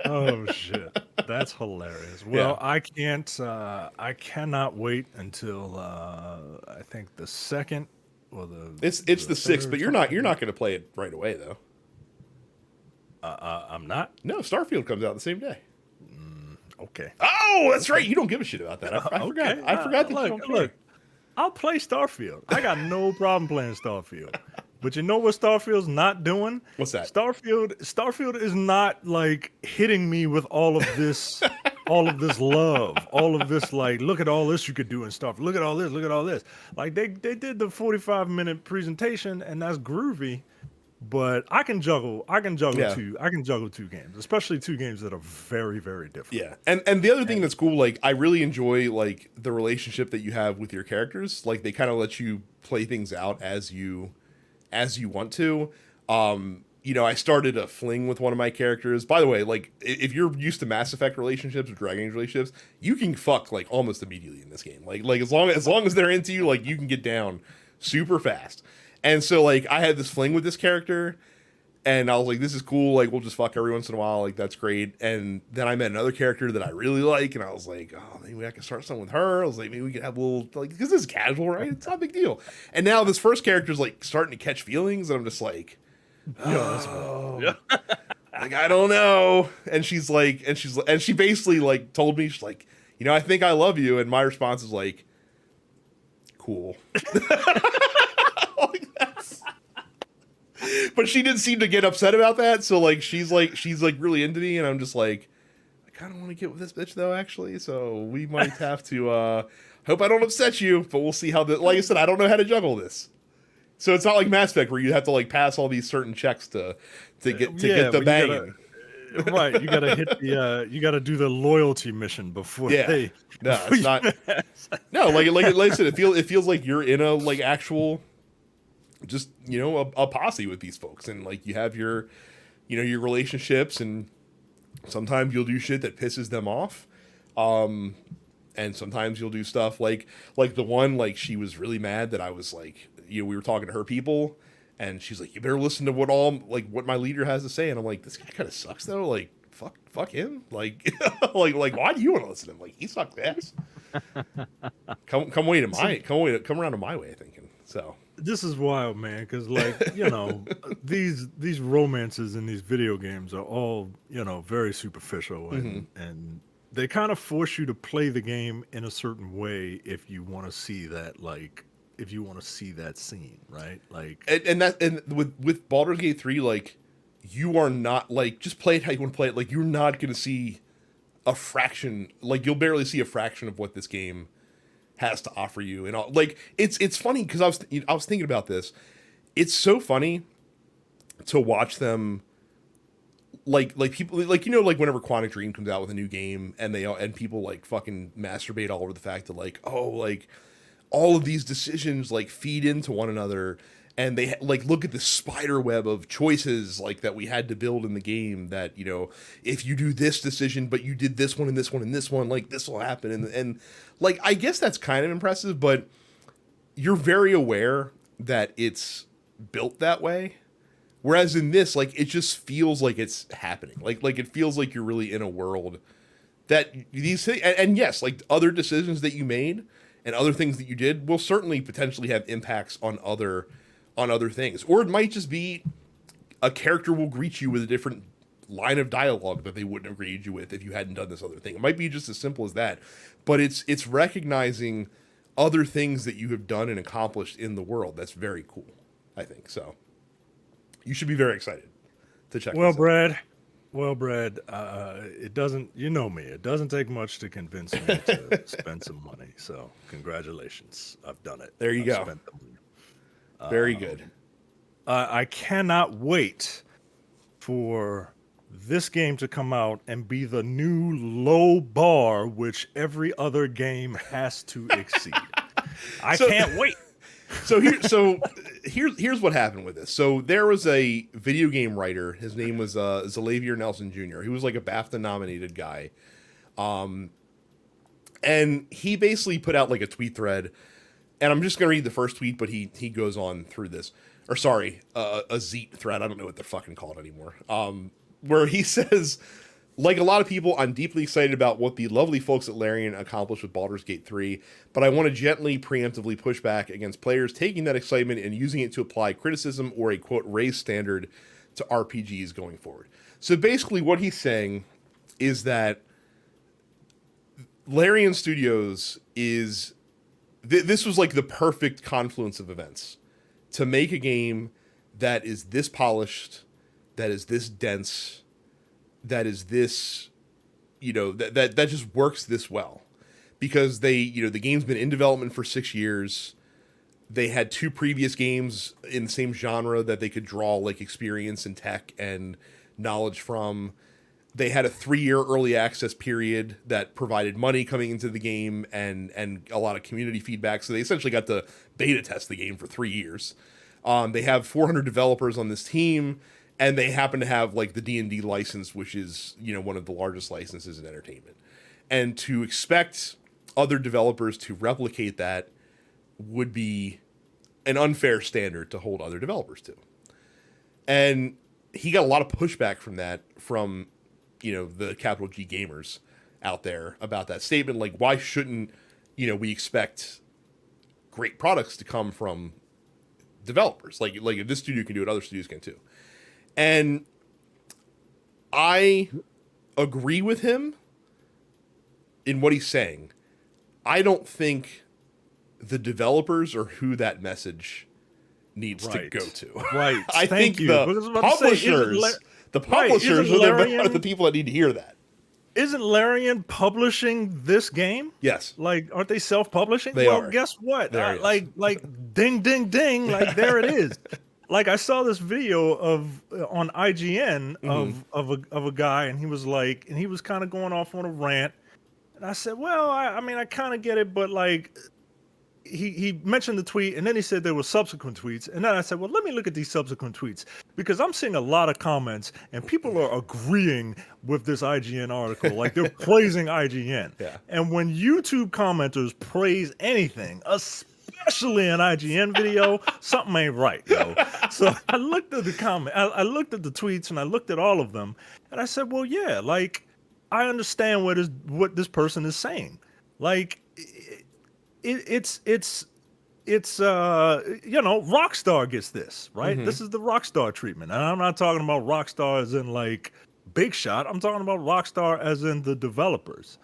Oh shit, that's hilarious. Well, yeah. I cannot wait until I think the second or it's the sixth, but you're not gonna play it right away though. I'm not. No, Starfield comes out the same day. Okay. Oh, that's right. You don't give a shit about that. I forgot. I forgot that you don't care. Look, I'll play Starfield. I got no problem playing Starfield. But you know what Starfield's not doing? What's that? Starfield is not like hitting me with all of this all of this love, all of this like, look at all this you could do in Starfield. Look at all this, look at all this. Like they did the 45-minute presentation and that's groovy. But I can juggle two games, especially two games that are very, very different. Yeah. And the other thing that's cool, like I really enjoy like the relationship that you have with your characters. Like they kind of let you play things out as you want to. I started a fling with one of my characters. By the way, like if you're used to Mass Effect relationships or Dragon Age relationships, you can fuck like almost immediately in this game. Like as long as they're into you, like you can get down super fast. And so, like, I had this fling with this character, and I was like, this is cool. Like, we'll just fuck every once in a while. Like, that's great. And then I met another character that I really like, and I was like, oh, maybe I can start something with her. I was like, maybe we could have a little, like, because this is casual, right? It's not a big deal. And now this first character is, like, starting to catch feelings, and I'm just like, like, I don't know. And she's like, and she basically, like, told me, she's like, I think I love you. And my response is like, cool. But she didn't seem to get upset about that, so like she's really into me, and I'm just like, I kind of want to get with this bitch though, actually. So we might have to. Hope I don't upset you, but we'll see how the. Like I said, I don't know how to juggle this, so it's not like Mass Effect where you have to like pass all these certain checks to get the banging. Right, you gotta hit the you gotta do the loyalty mission before they. No, it's not. No, like I said, it feels like you're in a like actual. Just a posse with these folks, and like you have your your relationships, and sometimes you'll do shit that pisses them off, and sometimes you'll do stuff like the one, like she was really mad that I was like, we were talking to her people, and she's like, you better listen to what my leader has to say, and I'm like, this guy kind of sucks though, like fuck him, like like why do you want to listen to him, like he sucks ass. come around to my way of thinking. So this is wild, man, because like these romances in these video games are all very superficial, and they kind of force you to play the game in a certain way if you want to see that scene, right? Like and with Baldur's Gate 3, like you are not like just play it how you want to play it. Like you're not going to see a fraction, like you'll barely see a fraction of what this game has to offer you, and all. Like it's funny because I was thinking about this. It's so funny to watch them, like people like like whenever Quantic Dream comes out with a new game, and people like fucking masturbate all over the fact that like, oh, like all of these decisions like feed into one another, and they like look at the spider web of choices like that we had to build in the game, that if you do this decision but you did this one and this one and this one, like this will happen, and like I guess that's kind of impressive, but you're very aware that it's built that way, whereas in this, like it just feels like it's happening, like it feels like you're really in a world that these things, and yes, like other decisions that you made and other things that you did will certainly potentially have impacts on other things. Or it might just be a character will greet you with a different line of dialogue that they wouldn't have greeted you with if you hadn't done this other thing. It might be just as simple as that. But it's recognizing other things that you have done and accomplished in the world. That's very cool, I think. So you should be very excited to check this out. Well, Brad, it doesn't, me, it doesn't take much to convince me to spend some money. So congratulations. I've done it. There you go. Very good. I cannot wait for this game to come out and be the new low bar which every other game has to exceed. I So can't wait. Here's what happened with this. So there was a video game writer. His name was Xavier Nelson Jr. He was like a BAFTA nominated guy, and he basically put out like a tweet thread. And I'm just gonna read the first tweet, but he goes on through this, or sorry, a Zeet thread. I don't know what they're fucking called anymore. Where he says, like a lot of people, I'm deeply excited about what the lovely folks at Larian accomplished with Baldur's Gate 3, but I want to gently, preemptively push back against players taking that excitement and using it to apply criticism or a, quote, raised standard to RPGs going forward. So basically what he's saying is that Larian Studios is... this was like the perfect confluence of events to make a game that is this polished, that is this dense, that is this, that just works this well. Because the game's been in development for 6 years. They had 2 previous games in the same genre that they could draw like experience and tech and knowledge from. They had a 3-year early access period that provided money coming into the game and a lot of community feedback. So they essentially got to beta test the game for 3 years. They have 400 developers on this team, and they happen to have like the D&D license, which is, one of the largest licenses in entertainment. And to expect other developers to replicate that would be an unfair standard to hold other developers to. And he got a lot of pushback from that from the capital G gamers out there about that statement. Like, why shouldn't, we expect great products to come from developers? Like if this studio can do it, other studios can too. And I agree with him in what he's saying. I don't think the developers are who that message needs to go to. Right. I think you. the publishers... The publishers are the people that need to hear that. Isn't Larian publishing this game? Yes. Like, aren't they self-publishing? They are. Guess what? There like ding, ding, ding. Like, there it is. Like, I saw this video on IGN of a guy, and he was like, and he was kind of going off on a rant. And I said, well, I mean, I kind of get it, but like, he mentioned the tweet, and then he said there were subsequent tweets, and then I said, well, let me look at these subsequent tweets, because I'm seeing a lot of comments and people are agreeing with this IGN article, like they're praising IGN. Yeah. And when YouTube commenters praise anything, especially an IGN video, something ain't right, yo. So I looked at the comment, I looked at the tweets, and I looked at all of them, and I said, well, yeah, like, I understand what this person is saying. Like, it's Rockstar gets this, right? This is the Rockstar treatment. And I'm not talking about Rockstar as in like Big Shot. I'm talking about Rockstar as in the developers.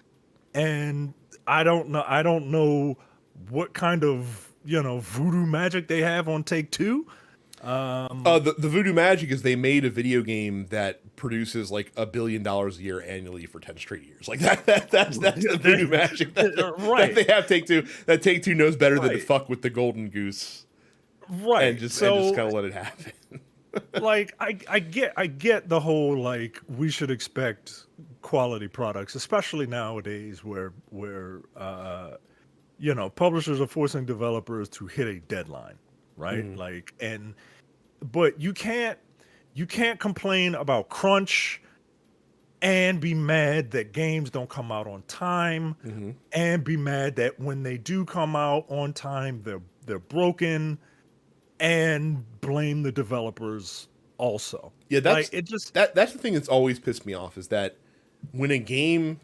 And I don't know what kind of, voodoo magic they have on Take-Two. The voodoo magic is they made a video game that produces like $1 billion a year annually for 10 straight years. Like that's the voodoo magic that they have Take-Two. That Take-Two knows better than to fuck with the golden goose, right? And just kind of let it happen. Like I get the whole like we should expect quality products, especially nowadays where publishers are forcing developers to hit a deadline, right? Like but you can't complain about crunch and be mad that games don't come out on time and be mad that when they do come out on time they're broken and blame the developers also. Yeah, that's the thing that's always pissed me off is that when a game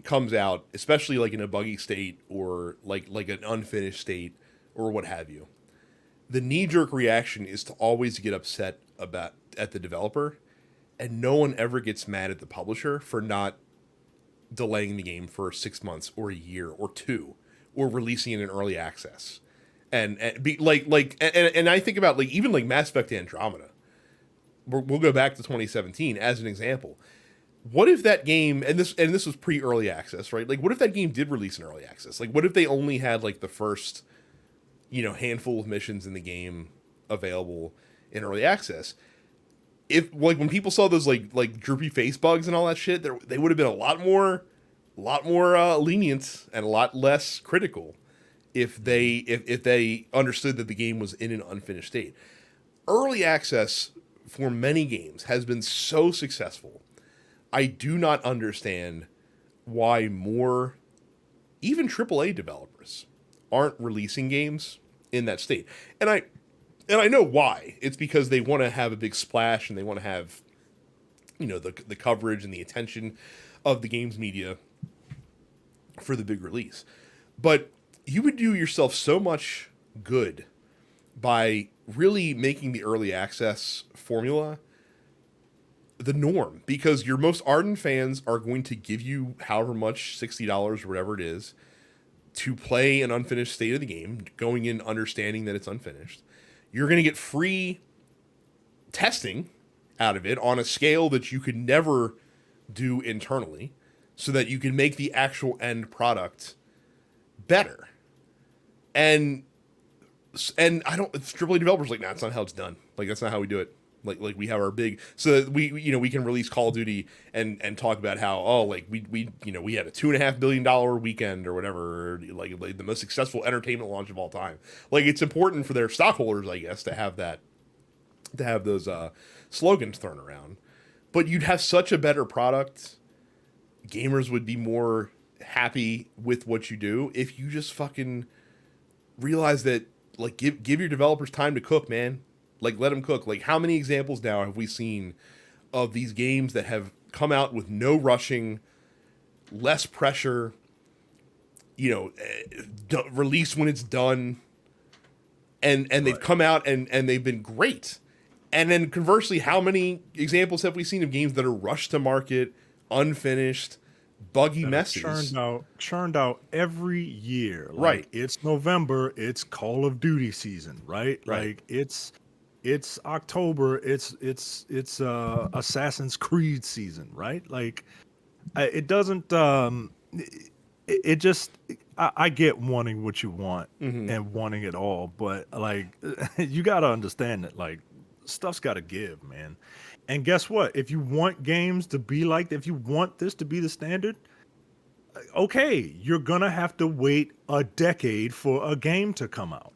comes out, especially like in a buggy state or like an unfinished state or what have you, the knee-jerk reaction is to always get upset at the developer, and no one ever gets mad at the publisher for not delaying the game for 6 months or a year or 2, or releasing it in early access. And be and I think about like even like Mass Effect Andromeda. We'll go back to 2017 as an example. What if that game, and this was pre-early access, right? Like, what if that game did release in early access? Like, what if they only had like the first handful of missions in the game available in early access? if like when people saw those like droopy face bugs and all that shit, they would have been a lot more lenient and a lot less critical if they understood that the game was in an unfinished state. Early access for many games has been so successful. I do not understand why more even AAA developers aren't releasing games in that state. And I know why. It's because they want to have a big splash and they want to have, you know, the coverage and the attention of the games media for the big release. But you would do yourself so much good by really making the early access formula the norm, because your most ardent fans are going to give you however much, $60 or whatever it is, to play an unfinished state of the game, going in understanding that it's unfinished. You're going to get free testing out of it on a scale that you could never do internally, so that you can make the actual end product better. And I don't, it's AAA developers like, nah, that's not how it's done. Like, that's not how we do it. Like we have our big, so that we can release Call of Duty and talk about how, oh, like we had a $2.5 billion weekend or whatever, like the most successful entertainment launch of all time. Like, it's important for their stockholders, I guess, to have those slogans thrown around. But you'd have such a better product. Gamers would be more happy with what you do if you just fucking realize that, like, give your developers time to cook, man. Like, let them cook. Like, how many examples now have we seen of these games that have come out with no rushing, less pressure, release when it's done, and they've come out and they've been great. And then conversely, how many examples have we seen of games that are rushed to market, unfinished, buggy messes, churned out every year? Like, right? It's November, it's Call of Duty season, right? Like, it's October, it's Assassin's Creed season, right? Like, it doesn't it just, I get wanting what you want and wanting it all, but like, you got to understand that, like, stuff's got to give, man. And guess what? If you want games to be like, if you want this to be the standard, okay, you're gonna have to wait a decade for a game to come out.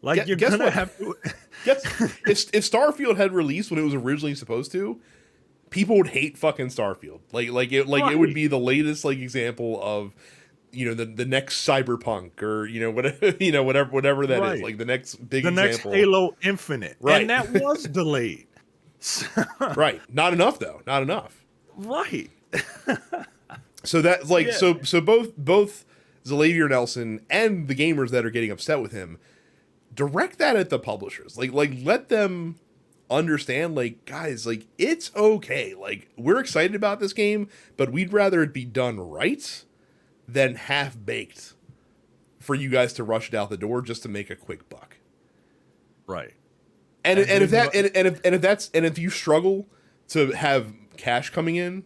Like, you're gonna have to. If Starfield had released when it was originally supposed to, people would hate fucking Starfield. It would be the latest like example of, the next Cyberpunk, or whatever that is, like the next big the example. Next Halo Infinite, right? And that was delayed. Right, not enough though, not enough. Right. So that so both Xavier Nelson and the gamers that are getting upset with him, direct that at the publishers. Like let them understand, like, guys, like, it's okay. Like, we're excited about this game, but we'd rather it be done right than half baked for you guys to rush it out the door just to make a quick buck. Right. And if you struggle to have cash coming in,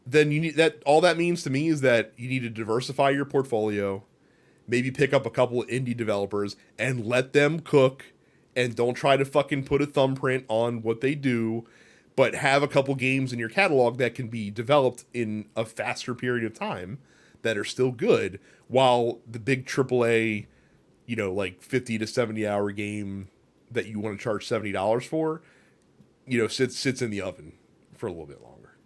then you need that. All that means to me is that you need to diversify your portfolio, maybe pick up a couple of indie developers and let them cook, and don't try to fucking put a thumbprint on what they do, but have a couple games in your catalog that can be developed in a faster period of time that are still good, while the big AAA, like 50 to 70 hour game that you want to charge $70 for, sits in the oven for a little bit longer.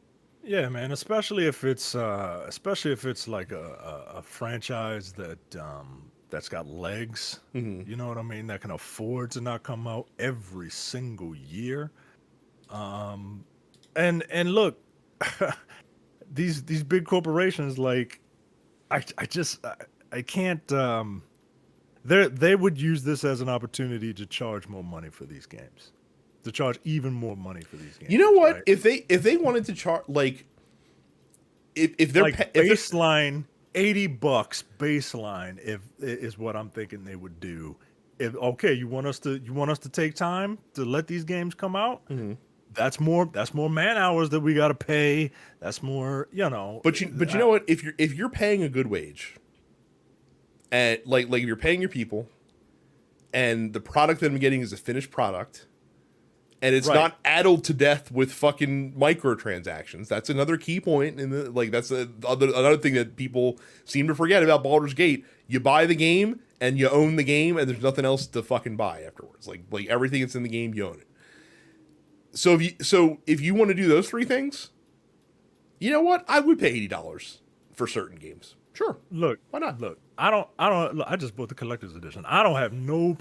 Yeah, man. Especially if it's like a franchise that's got legs. Mm-hmm. You know what I mean? That can afford to not come out every single year. And look, these big corporations, like, I can't. They would use this as an opportunity to charge more money for these games, to charge even more money for these games. You know what? Right? If they wanted to charge, like, if they're like baseline $80 baseline, if is what I'm thinking they would do. If, okay, you want us to take time to let these games come out. Mm-hmm. That's more man hours that we got to pay. That's more, But you know what? If you're paying a good wage, and like if you're paying your people, and the product that I'm getting is a finished product, And it's Right. not addled to death with fucking microtransactions. That's another key point. That's another thing that people seem to forget about Baldur's Gate. You buy the game and you own the game, and there's nothing else to fucking buy afterwards. Like everything that's in the game, you own it. So if you want to do those three things, you know what? I would pay $80 for certain games. Sure. Look, Why not? look. I don't. Look, I just bought the collector's edition. I don't have any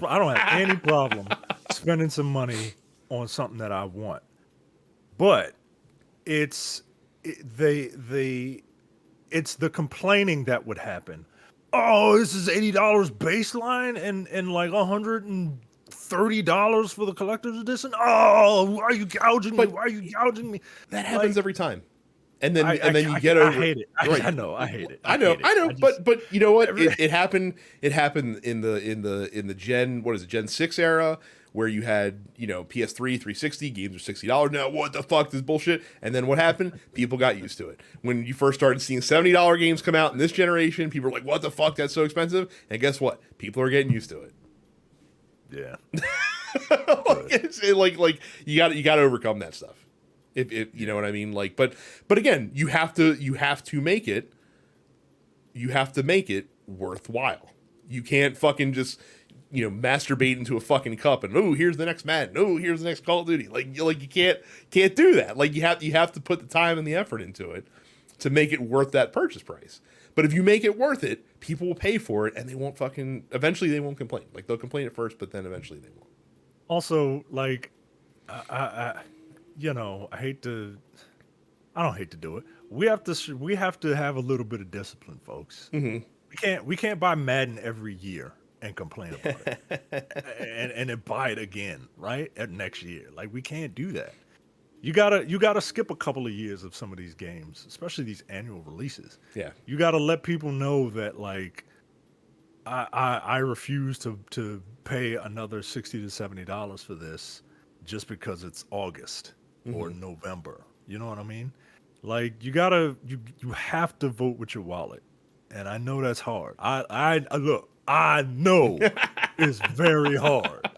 problem spending some money on something that I want. But it's the complaining that would happen. Oh, this is $80 baseline and like $130 for the collector's edition. Oh, why are you gouging me? Why are you gouging me? That happens every time. And then you get over. I hate it. Right. I know. I hate it. I know. But you know what? It happened. It happened in the Gen 6 era, where you had, PS3, 360 games are $60. Now what the fuck, this bullshit? And then what happened? People got used to it. When you first started seeing $70 games come out in this generation, people were like, "What the fuck? That's so expensive." And guess what? People are getting used to it. Yeah. like you got to overcome that stuff. If you know what I mean, but again, you have to make it worthwhile. You can't fucking just masturbate into a fucking cup and here's the next Madden, here's the next Call of Duty. Like you can't do that. Like you have to put the time and the effort into it to make it worth that purchase price. But if you make it worth it, people will pay for it, and they won't eventually they won't complain. Like they'll complain at first, but then eventually they won't. Also, like I don't hate to do it. We have to have a little bit of discipline, folks. Mm-hmm. We can't buy Madden every year and complain about it and then buy it again, right? At next year. Like we can't do that. You gotta skip a couple of years of some of these games, especially these annual releases. Yeah. You gotta let people know that like I refuse to pay another $60 to $70 for this just because it's August or November. You know what I mean? Like you have to vote with your wallet. And I know that's hard. I know it's very hard.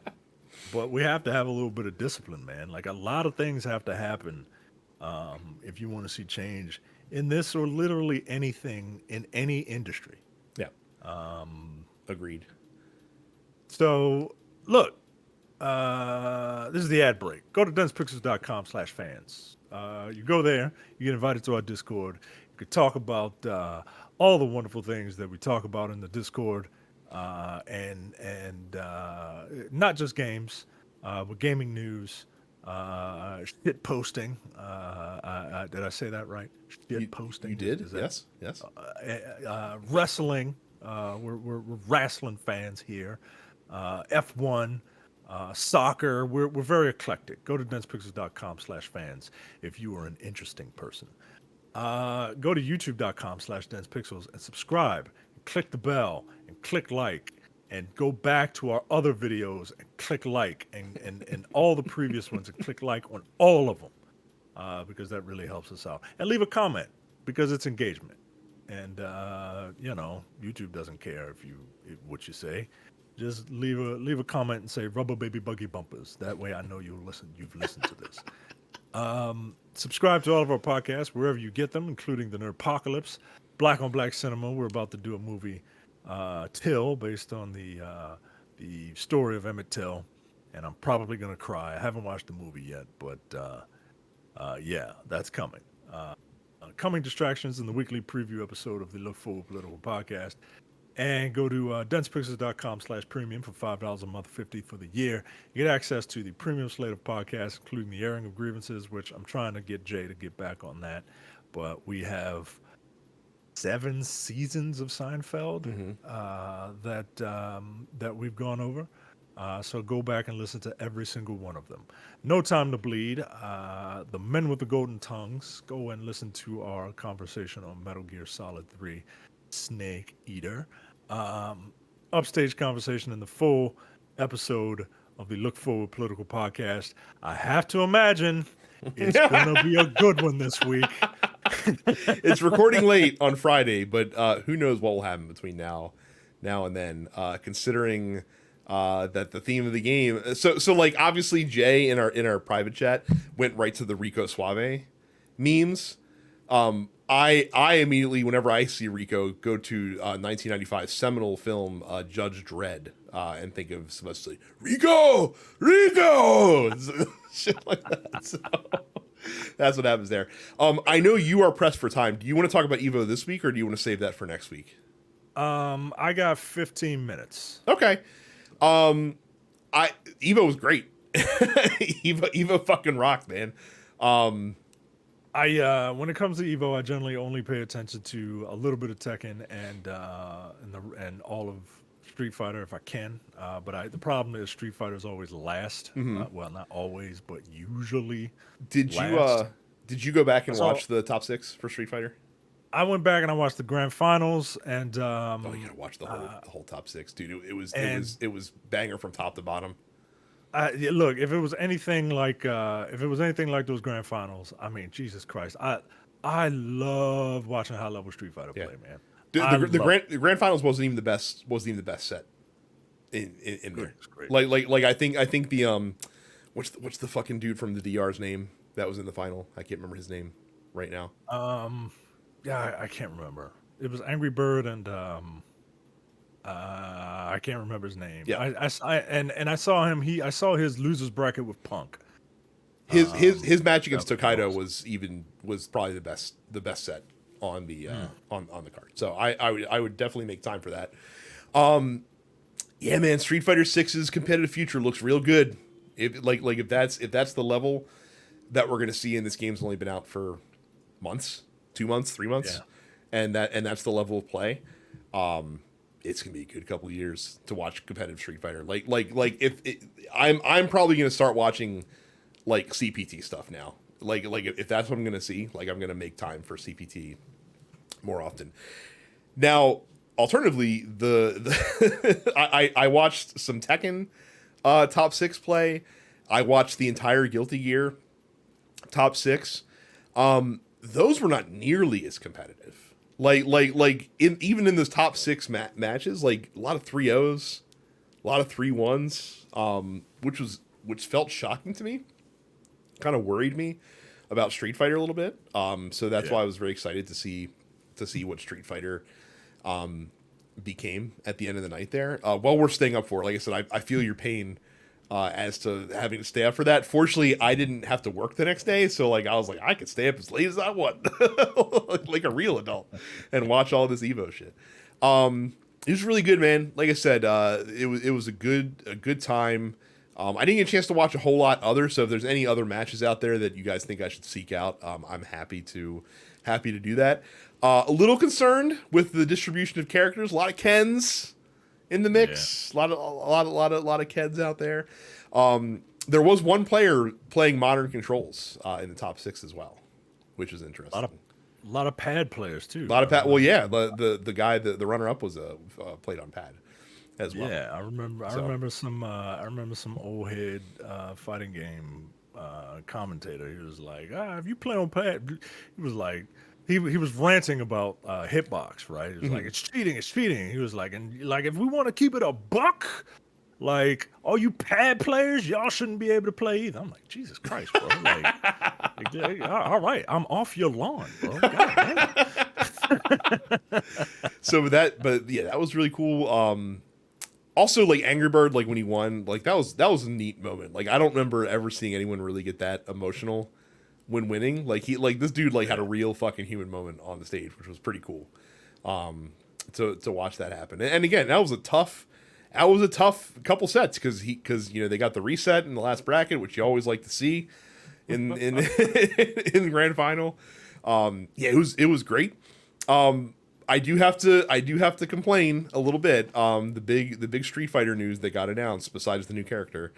But we have to have a little bit of discipline, man. Like a lot of things have to happen if you want to see change in this or literally anything in any industry. Yeah. Agreed. So look, this is the ad break. Go to densepixels.com/fans. You go there, you get invited to our Discord. You could talk about all the wonderful things that we talk about in the Discord, and not just games, but gaming news, shit posting. Did I say that right? Shit posting. You did? Yes. Wrestling. We're wrestling fans here. F1. Soccer, we're very eclectic. Go to densepixels.com/fans if you are an interesting person. Go to youtube.com/densepixels and subscribe. And click the bell and click like and go back to our other videos and click like and all the previous ones and click like on all of them because that really helps us out. And leave a comment because it's engagement. And YouTube doesn't care what you say. Just leave a comment and say "Rubber Baby Buggy Bumpers." That way, I know you've listened to this. Subscribe to all of our podcasts wherever you get them, including the Nerdpocalypse, Black on Black Cinema. We're about to do a movie, Till, based on the story of Emmett Till, and I'm probably gonna cry. I haven't watched the movie yet, but yeah, that's coming. Coming distractions in the weekly preview episode of the Look Forward Political Podcast. And go to densepixels.com/premium for $5 a month, $50 for the year. You get access to the premium slate of podcasts, including the airing of grievances, which I'm trying to get Jay to get back on that. But we have 7 seasons of Seinfeld that we've gone over. So go back and listen to every single one of them. No Time to Bleed, The Men with the Golden Tongues. Go and listen to our conversation on Metal Gear Solid 3, Snake Eater. Upstage conversation in the full episode of the Look Forward Political Podcast. I have to imagine it's going to be a good one this week. It's recording late on Friday, but who knows what will happen between now and then, considering that the theme of the game. So like obviously Jay in our private chat went right to the Rico Suave memes. I immediately, whenever I see Rico, go to 1995 seminal film Judge Dredd and think of Sylvester like, Rico, shit like that. So that's what happens there. I know you are pressed for time. Do you want to talk about Evo this week, or do you want to save that for next week? I got 15 minutes. Okay. I Evo was great. Evo fucking rocked, man. I when it comes to Evo, I generally only pay attention to a little bit of Tekken and all of Street Fighter if I can. But the problem is Street Fighter is always last. Well, not always, but usually. Did last. did you go back and So watch the top 6 for Street Fighter? I went back and I watched the grand finals, and Oh, you gotta watch the whole top 6, dude. It was banger from top to bottom. Yeah, look, if it was anything like those grand finals, I mean, Jesus Christ, I love watching high level Street Fighter play, man. The grand finals wasn't even the best set in there. Great. Like I think the what's the fucking dude from the DR's name that was in the final? I can't remember his name right now. Yeah, I can't remember. It was Angry Bird and I can't remember his name. Yeah. I saw him. I saw his losers bracket with Punk. His match against Tokaido was probably the best set on the on the card. So I would definitely make time for that. Yeah, man, Street Fighter 6's competitive future looks real good. If that's the level that we're gonna see, and this game's only been out for months, 2 months, 3 months, and that's the level of play. It's gonna be a good couple of years to watch competitive Street Fighter. I'm probably gonna start watching like CPT stuff now. If that's what I'm gonna see, like I'm gonna make time for CPT more often. Now, alternatively, I watched some Tekken top 6 play. I watched the entire Guilty Gear top 6. Those were not nearly as competitive. Even in those top 6 matches, like a lot of 3-0s, a lot of 3-1s, which felt shocking to me. Kind of worried me about Street Fighter a little bit. So that's why I was very excited to see what Street Fighter became at the end of the night there. While we're staying up for it, like I said, I feel your pain as to having to stay up for that. Fortunately, I didn't have to work the next day, so like I was like, I could stay up as late as I want, like a real adult, and watch all this Evo shit. It was really good, man. Like I said, it was a good time. I didn't get a chance to watch a whole lot other, so if there's any other matches out there that you guys think I should seek out, I'm happy to do that. A little concerned with the distribution of characters. A lot of Kens in the mix. A lot of Kens out there. There was one player playing modern controls in the top 6 as well, which is interesting. A lot of pad players too. A lot of pad. Well, yeah, the guy, the runner up was played on pad as well. Yeah, I remember some old head fighting game commentator. He was like, if you play on pad, he was like. He was ranting about hitbox, right? He was like, it's cheating. He was like, and like, if we want to keep it a buck, like, all you pad players, y'all shouldn't be able to play either. I'm like, Jesus Christ, bro. All right, I'm off your lawn, bro. God, So that was really cool. Also, like Angry Bird, like when he won, like that was a neat moment. Like I don't remember ever seeing anyone really get that emotional when winning. Like this dude had a real fucking human moment on the stage, which was pretty cool. To watch that happen. And again, that was a tough couple sets because they got the reset in the last bracket, which you always like to see in the grand final. It was great. I do have to complain a little bit. The big Street Fighter news that got announced, besides the new character,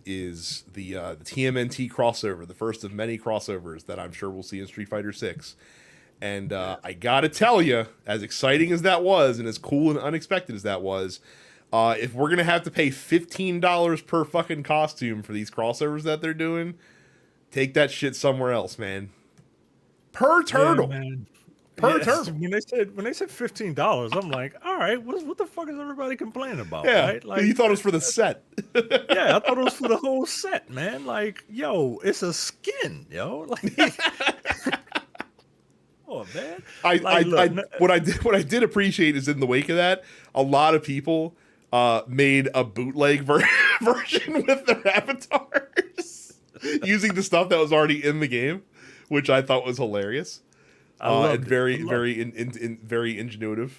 is the TMNT crossover, the first of many crossovers that I'm sure we'll see in Street Fighter 6. And I gotta tell you, as exciting as that was, and as cool and unexpected as that was, if we're gonna have to pay $15 per fucking costume for these crossovers that they're doing, take that shit somewhere else, man. Per turtle. Yeah, man. per Yes, turtle. when they said $15, I'm like, all right, what the fuck is everybody complaining about, Yeah, right? you Like, thought it was for the set. yeah, I thought it was for the whole set, man. Like, yo, it's a skin, yo. Like, oh man, like, look, What I did appreciate is in the wake of that, a lot of people made a bootleg version with their avatars using the stuff that was already in the game, which I thought was hilarious I and loved it. I very loved very very ingenuitive.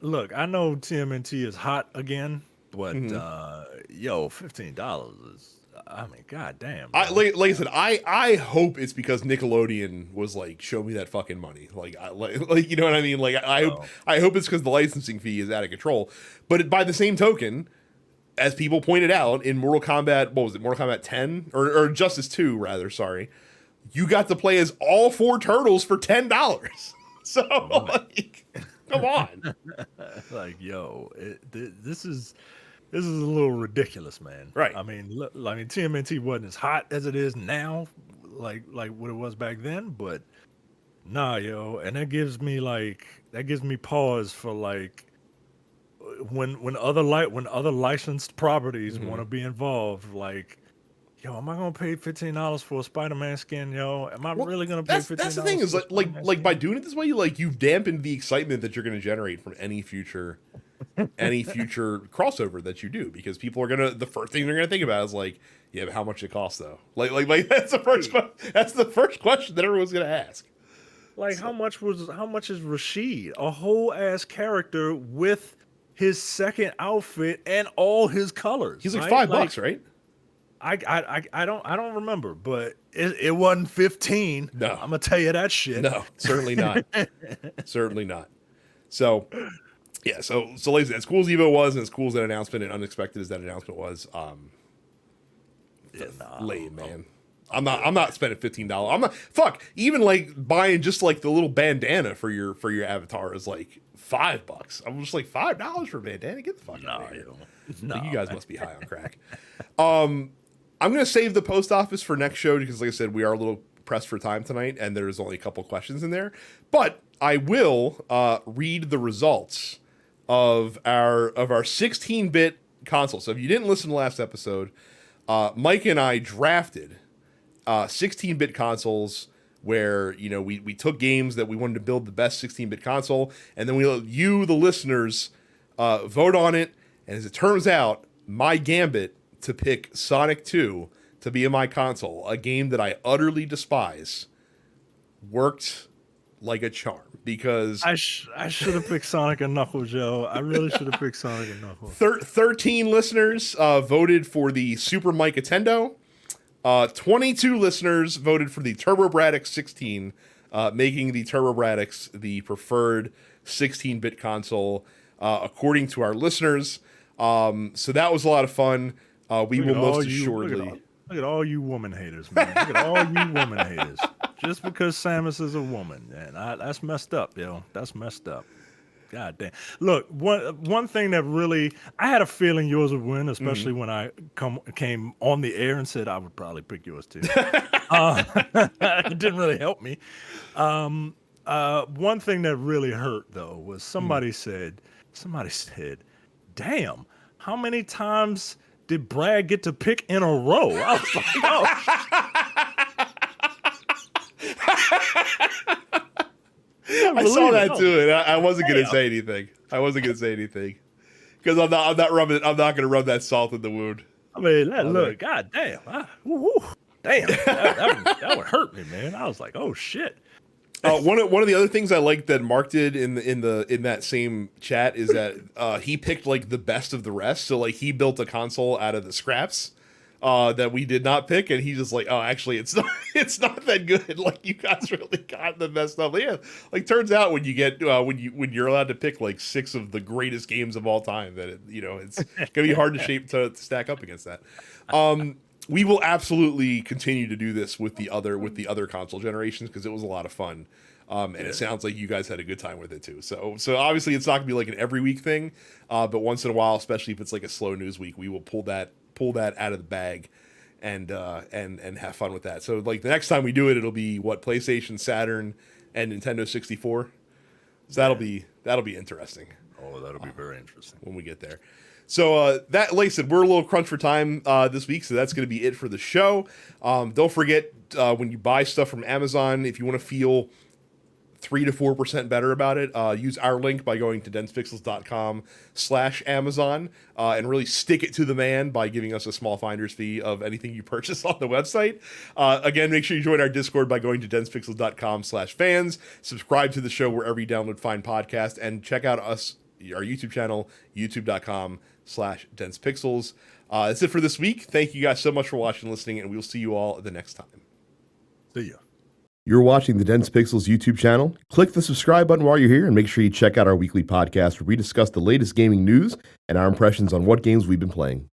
Look, I know TMNT is hot again, but Mm-hmm. yo, $15 is. I mean, goddamn, I yo. like I said, I hope it's because Nickelodeon was like, show me that fucking money. Like you know what I mean? Like Well, I hope it's because the licensing fee is out of control. But by the same token, as people pointed out in Mortal Kombat, what was it, Mortal Kombat 10 or Justice 2 rather? Sorry, you got to play as all four turtles for $10. So like, come on, like, yo, this is a little ridiculous, man. right? I mean, I mean, TMNT wasn't as hot as it is now, like what it was back then, but nah, yo, and that gives me pause for like when other licensed properties Mm-hmm. want to be involved, like, yo, am I gonna pay $15 for a Spider-Man skin, yo? Am I Well, really gonna pay that's fifteen the thing dollars is for a Spider-Man by skin? doing it this way, like you've dampened the excitement that you're going to generate from any future crossover that you do because people are gonna the first thing they're gonna think about is like, yeah, but how much it costs though? Like that's the first Right. that's the first question that everyone's gonna ask. Like, So how much is Rashid, a whole ass character with his second outfit and all his colors, he's like right? Like, $5, right? I don't remember, but it wasn't 15. No, I'm gonna tell you that shit. no, certainly not, certainly not. So yeah, so like, as cool as Evo was, and as cool as that announcement and unexpected as that announcement was, Yeah, nah, lame, man. I'm I'm good, not man. spending $15. I'm not fuck. Even like buying just like the little bandana for your avatar is like $5. I'm just like $5 for a bandana. Get the fuck out Nah, of here. yo. Like, you Nah, guys man. must be high on crack. I'm gonna save the post office for next show because, like I said, we are a little pressed for time tonight, and there's only a couple questions in there. But I will read the results of our 16-bit console. So if you didn't listen to last episode, Mike and I drafted 16-bit consoles where we took games that we wanted to build the best 16-bit console, and then we let you, the listeners, vote on it. And as it turns out, my gambit to pick Sonic 2 to be in my console, a game that I utterly despise, worked like a charm because I should have picked Sonic and Knuckles, yo. I really should have picked Sonic and Knuckles. 13 listeners voted for the Super Micah Tendo. 22 listeners voted for the Turbo Bradix 16, making the Turbo Bradix the preferred 16-bit console, according to our listeners. So that was a lot of fun. We will most assuredly. Look at all you woman haters, man. Look at all you woman haters. Just because Samus is a woman, man. That's messed up, yo. That's messed up. God damn. Look, one thing that really I had a feeling yours would win, especially when I came on the air and said I would probably pick yours too. It didn't really help me. One thing that really hurt though was somebody said, "Damn, how many times did Brad get to pick in a row?" I was like, "Oh, I saw that it. too, and I wasn't going to Damn. say anything. I wasn't going to say anything because I'm not going to rub that salt in the wound. I mean, Oh, look, god damn, damn, that would hurt me, man. I was like, oh shit. One of the other things I liked that Mark did in that same chat is that he picked like the best of the rest. So like he built a console out of the scraps that we did not pick, and he's just like, oh, actually, it's not that good. Like you guys really got the best stuff. Yeah, like turns out when you get when you're allowed to pick like 6 of the greatest games of all time, that it's gonna be hard to stack up against that. We will absolutely continue to do this with the other console generations because it was a lot of fun. And it sounds like you guys had a good time with it too. So obviously it's not gonna be like an every week thing, but once in a while, especially if it's like a slow news week, we will pull that out of the bag and have fun with that. So like the next time we do it, it'll be PlayStation, Saturn, and Nintendo 64. So that'll be interesting. Oh, that'll be very interesting when we get there. So that, like I said, we're a little crunch for time this week, so that's going to be it for the show. Don't forget, when you buy stuff from Amazon, if you want to feel 3 to 4% better about it, use our link by going to densepixels.com/Amazon and really stick it to the man by giving us a small finder's fee of anything you purchase on the website. Again, make sure you join our Discord by going to densepixels.com/fans, subscribe to the show wherever you download fine podcast, and check out our YouTube channel, youtube.com/densepixels. That's it for this week. Thank you guys so much for watching and listening, and we'll see you all the next time. See ya. You're watching the Dense Pixels YouTube channel. Click the subscribe button while you're here and make sure you check out our weekly podcast where we discuss the latest gaming news and our impressions on what games we've been playing.